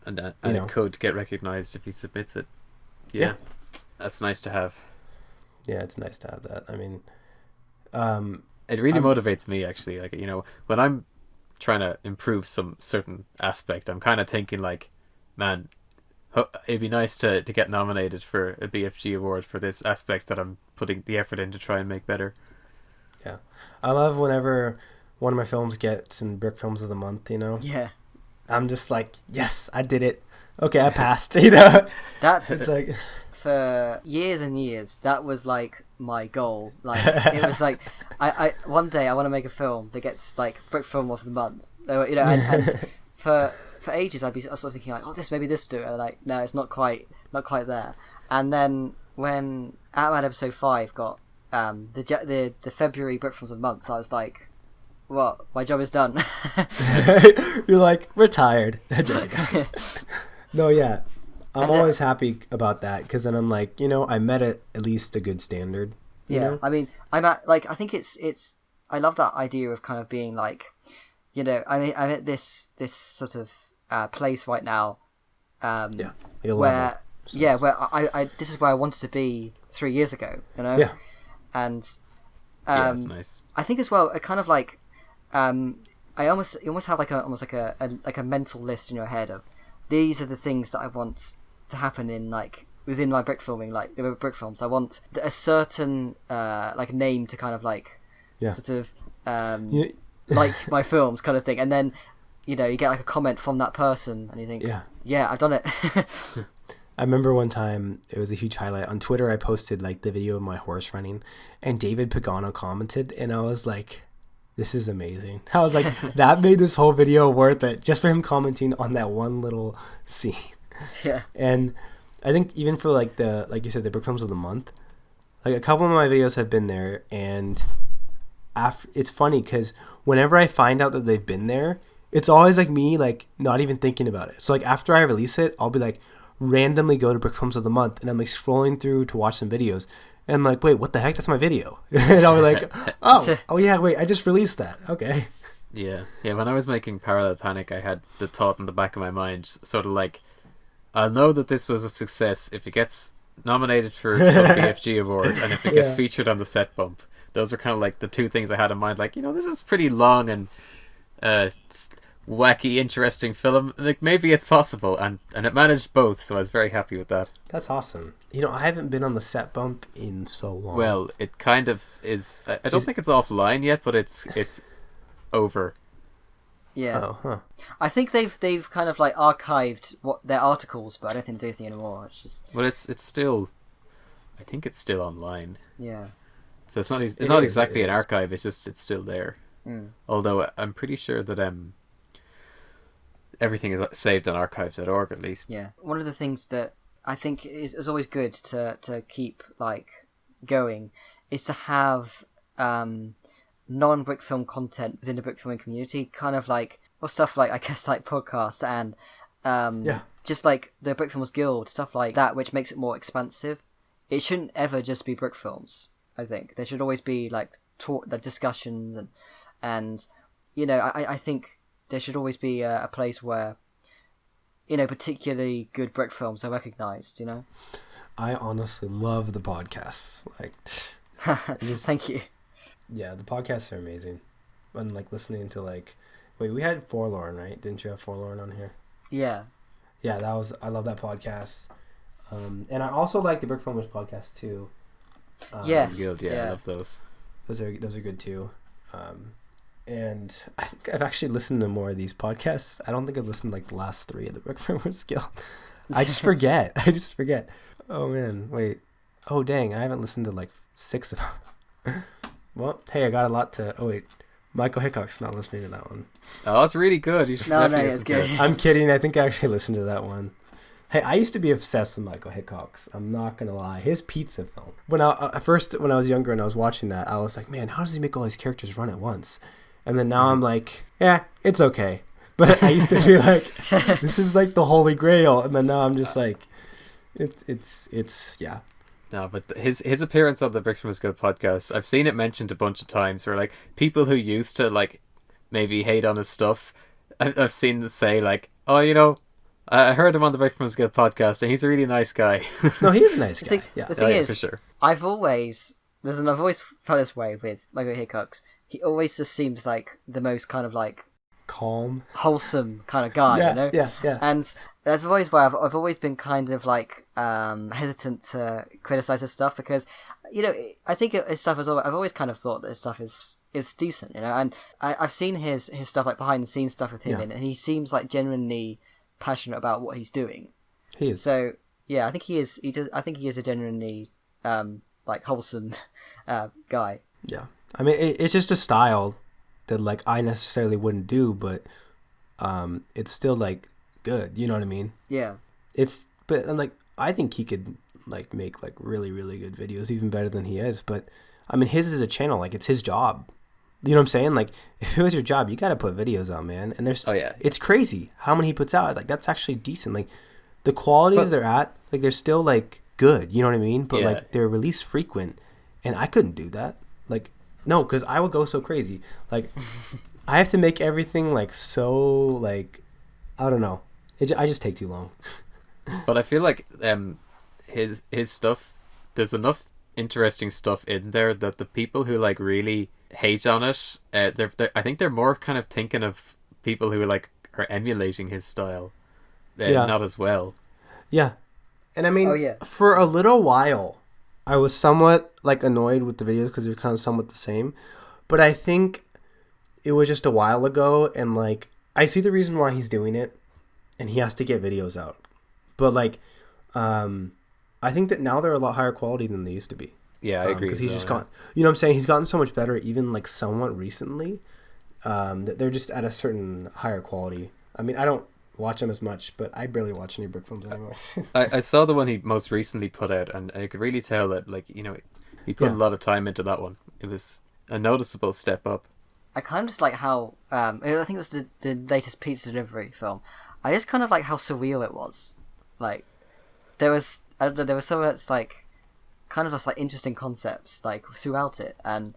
B: And it could get recognized if he submits it. Yeah. That's nice to have.
C: Yeah, it's nice to have that. I mean,
B: it really motivates me, actually. Like, you know, when I'm trying to improve some certain aspect, I'm kind of thinking like, man, it'd be nice to get nominated for a BFG award for this aspect that I'm putting the effort in to try and make better.
C: Yeah, I love whenever one of my films gets in Brick Films of the Month, you know?
A: Yeah.
C: I'm just like, yes, I did it. Okay, I passed, you know?
A: It's like... For years and years, that was like my goal. Like, it was like, I one day I want to make a film that gets like Brick Film of the Month. You know, and for ages I was sort of thinking like, oh, maybe this do it. And like, no, it's not quite there. And then when Outman Episode 5 got the February Brick Films of the Month, I was like, what? My job is done.
C: You're like, we're tired. No, yeah. I'm always happy about that because then I'm like, you know, I met at least a good standard You know?
A: I mean, I'm at like I think it's I love that idea of kind of being like, you know, I'm at this sort of place right now,
C: like a
A: where
C: level,
A: where I this is where I wanted to be 3 years ago, you know, and
B: that's nice.
A: I think as well, it kind of like you almost have like a mental list in your head of these are the things that I want to happen in like within my brick filming, like the Brickfilms. I want a certain like name to kind of like sort of like my films kind of thing, and then you know you get like a comment from that person and you think I've done it.
C: I remember one time it was a huge highlight on Twitter. I posted like the video of my horse running, and David Pagano commented, and I was like, this is amazing. I was like, that made this whole video worth it just for him commenting on that one little scene.
A: Yeah.
C: And I think even for like like you said, the Brickfilms of the month, like a couple of my videos have been there, and it's funny because whenever I find out that they've been there, it's always like me like not even thinking about it. So like after I release it, I'll be like randomly go to Brickfilms of the month, and I'm like scrolling through to watch some videos, and I'm like, wait, what the heck? That's my video. And I'll be like, oh yeah, wait, I just released that. Okay.
B: Yeah. When I was making Parallel Panic, I had the thought in the back of my mind, sort of like, I'll know that this was a success if it gets nominated for some BFG award, and if it gets featured on the set bump. Those are kind of like the two things I had in mind. Like, you know, this is pretty long and wacky, interesting film. Like, maybe it's possible, and it managed both, so I was very happy with that.
C: That's awesome. You know, I haven't been on the set bump in so long.
B: Well, it kind of is. I don't think it's offline yet, but it's over.
A: Yeah.
C: Oh, huh.
A: I think they've kind of like archived their articles, but I don't think they do anything anymore. It's just.
B: Well, it's still. I think it's still online.
A: Yeah.
B: So it's not exactly an archive. It's just it's still there. Although I'm pretty sure that everything is saved on archives.org at least.
A: Yeah. One of the things that I think is always good to keep like going is to have non-brick film content within the brick filming community, kind of like stuff like I guess like podcasts and just like the Brick Films Guild, stuff like that, which makes it more expansive. It shouldn't ever just be brick films. I think there should always be like discussions and you know I think there should always be a place where you know particularly good brick films are recognized. You know,
C: I honestly love the podcasts. Like,
A: thank you.
C: Yeah, the podcasts are amazing. And like listening to like, wait, we had Forlorn, right? Didn't you have Forlorn on here?
A: Yeah.
C: Yeah, I love that podcast. And I also like the Brick Filmers podcast too.
A: Yes.
B: Guild, I love those.
C: Those are good too. And I think I've actually listened to more of these podcasts. I don't think I've listened to like the last 3 of the Brick Filmers Guild. I just forget. Oh man, wait. Oh dang, I haven't listened to like 6 of them. Well, hey, I got a lot to. Oh wait, Michael Hickok's not listening to that one.
B: Oh, it's really good. You should definitely
A: it's good.
C: I'm kidding. I think I actually listened to that one. Hey, I used to be obsessed with Michael Hickok's. I'm not gonna lie. His pizza film. When I was younger and I was watching that, I was like, man, how does he make all these characters run at once? And then now I'm like, yeah, it's okay. But I used to feel like this is like the holy grail, and then now I'm just like, it's yeah.
B: No, but his appearance on the Brickfilm Guild podcast, I've seen it mentioned a bunch of times where like people who used to like maybe hate on his stuff, I've seen them say like, oh, you know, I heard him on the Brickfilm Guild podcast and he's a really nice guy.
C: No, he is a nice guy.
A: The thing is,
B: for sure.
A: I've always felt this way with Michael Hickok's. He always just seems like the most kind of like
C: calm,
A: wholesome kind of guy, you know?
C: Yeah.
A: And that's always why I've always been kind of like hesitant to criticize his stuff because, you know, I think his stuff is. I've always kind of thought that his stuff is decent, you know. And I've seen his stuff like behind the scenes stuff with him in, and he seems like genuinely passionate about what he's doing.
C: He is.
A: So yeah, I think he is. I think he is a genuinely like wholesome guy.
C: Yeah, I mean, it's just a style that like I necessarily wouldn't do, but it's still like good. You know what I mean?
A: Yeah.
C: But like I think he could like make like really really good videos, even better than he is. But I mean, his is a channel, like it's his job. You know what I'm saying? Like if it was your job, you got to put videos out, man. And it's crazy how many he puts out. Like that's actually decent. Like the quality that they're at, like they're still like good. You know what I mean? But like they're released frequent. and I couldn't do that. Like, no, because I would go so crazy. Like, I have to make everything like so like, I don't know. I just take too long.
B: But I feel like his stuff, there's enough interesting stuff in there that the people who like really hate on it, they're I think they're more kind of thinking of people who like are emulating his style, not as well.
C: Yeah, and I mean, for a little while, I was somewhat like annoyed with the videos because they're kind of somewhat the same, but I think it was just a while ago, and like I see the reason why he's doing it, and he has to get videos out, but like, I think that now they're a lot higher quality than they used to be.
B: Yeah, I agree.
C: Because he's just gotten, you know what I'm saying? He's gotten so much better, even like somewhat recently. That they're just at a certain higher quality. I mean, I don't watch them as much, but I barely watch any Brickfilms anymore.
B: I saw the one he most recently put out, and I could really tell that, like, you know, he put a lot of time into that one. It was a noticeable step up.
A: I kind of just like how I think it was the latest pizza delivery film. I just kind of like how surreal it was. Like there was so much like kind of just like interesting concepts like throughout it, and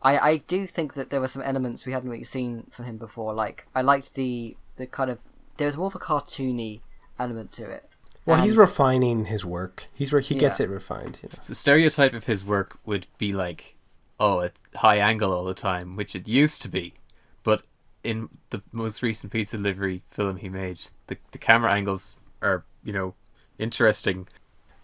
A: I do think that there were some elements we hadn't really seen from him before. Like I liked the kind of, there was more of a cartoony element to it.
C: Well, he's refining his work. He gets it refined. You know?
B: The stereotype of his work would be like, oh, a high angle all the time, which it used to be. But in the most recent pizza delivery film he made, the camera angles are, you know, interesting.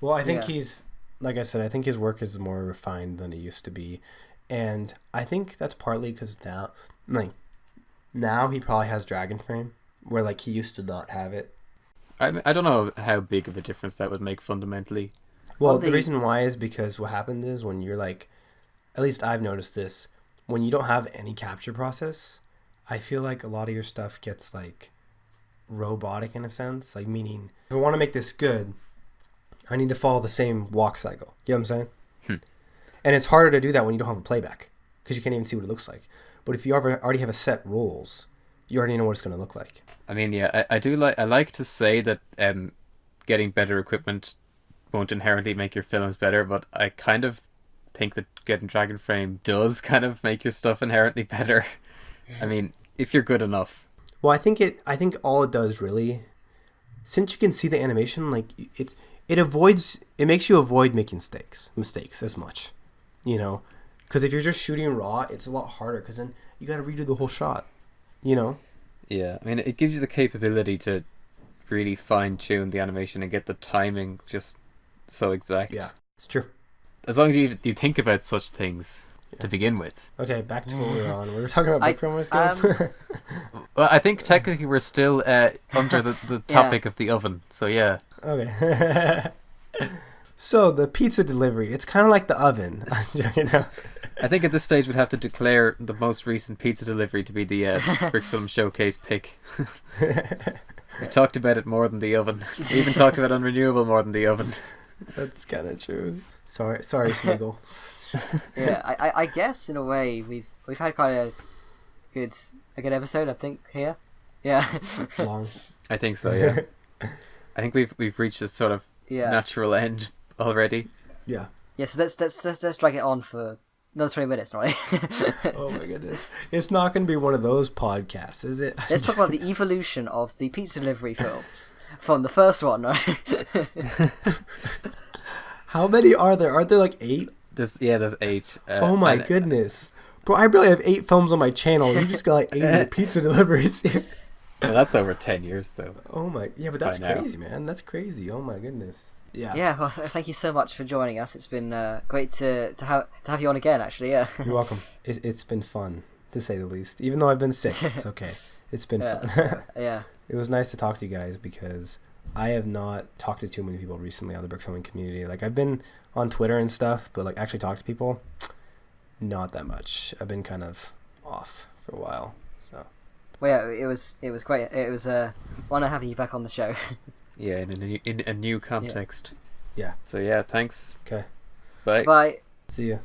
C: Well, I think he's, like I said, I think his work is more refined than it used to be. And I think that's partly because now he probably has Dragon Frame, where like he used to not have it.
B: I don't know how big of a difference that would make fundamentally.
C: Well, the reason why is because what happened is when you're like, at least I've noticed this, when you don't have any capture process, I feel like a lot of your stuff gets like robotic in a sense. Like meaning, if I want to make this good, I need to follow the same walk cycle. You know what I'm saying? And it's harder to do that when you don't have a playback because you can't even see what it looks like. But if you already have a set rules, you already know what it's going to look like.
B: I mean, yeah, I like to say that getting better equipment won't inherently make your films better, but I kind of think that getting Dragon Frame does kind of make your stuff inherently better. I mean, if you're good enough.
C: Well, I think all it does really, since you can see the animation, like it makes you avoid making mistakes as much, you know, because if you're just shooting raw, it's a lot harder because then you got to redo the whole shot, you know.
B: Yeah, I mean, it gives you the capability to really fine-tune the animation and get the timing just so exact.
C: Yeah, it's true.
B: As long as you think about such things to begin with.
C: Okay, back to what we were on. We were talking about Brickfilm was good.
B: Well, I think technically we're still under the topic of the oven, so yeah.
C: Okay. So, the pizza delivery, it's kind of like the oven.
B: I think at this stage we'd have to declare the most recent pizza delivery to be the Brickfilm Showcase pick. We talked about it more than the oven. We even talked about Unrenewable more than the oven.
C: That's kind of true. Sorry, Smiggle.
A: Yeah, I guess in a way we've had quite a good episode, I think, here. Yeah.
C: Long.
B: I think so, yeah. I think we've reached this sort of natural end already.
C: Yeah.
A: Yeah, so let's drag it on for another 20 minutes, right?
C: Oh my goodness. It's not going to be one of those podcasts, is it?
A: Let's talk about the evolution of the pizza delivery films from the first one, right?
C: How many are there? Aren't there like 8?
B: There's 8.
C: Oh my goodness. Bro, I barely have 8 films on my channel. You just got like 80 pizza deliveries here.
B: Well, that's over 10 years though.
C: Oh my, yeah, but that's crazy, man. That's crazy. Oh my goodness. Yeah.
A: Yeah. Well, thank you so much for joining us. It's been great to have you on again. Actually, yeah.
C: You're welcome. It's been fun, to say the least. Even though I've been sick, it's okay. It's been fun.
A: Yeah.
C: It was nice to talk to you guys because I have not talked to too many people recently on the Brickfilming community. Like I've been on Twitter and stuff, but like actually talk to people, not that much. I've been kind of off for a while. So.
A: Well, yeah, it was great. It was a honor having you back on the show.
B: Yeah, in a new context.
C: Yeah.
B: So yeah, thanks.
C: Okay.
B: Bye.
A: Bye.
C: See ya.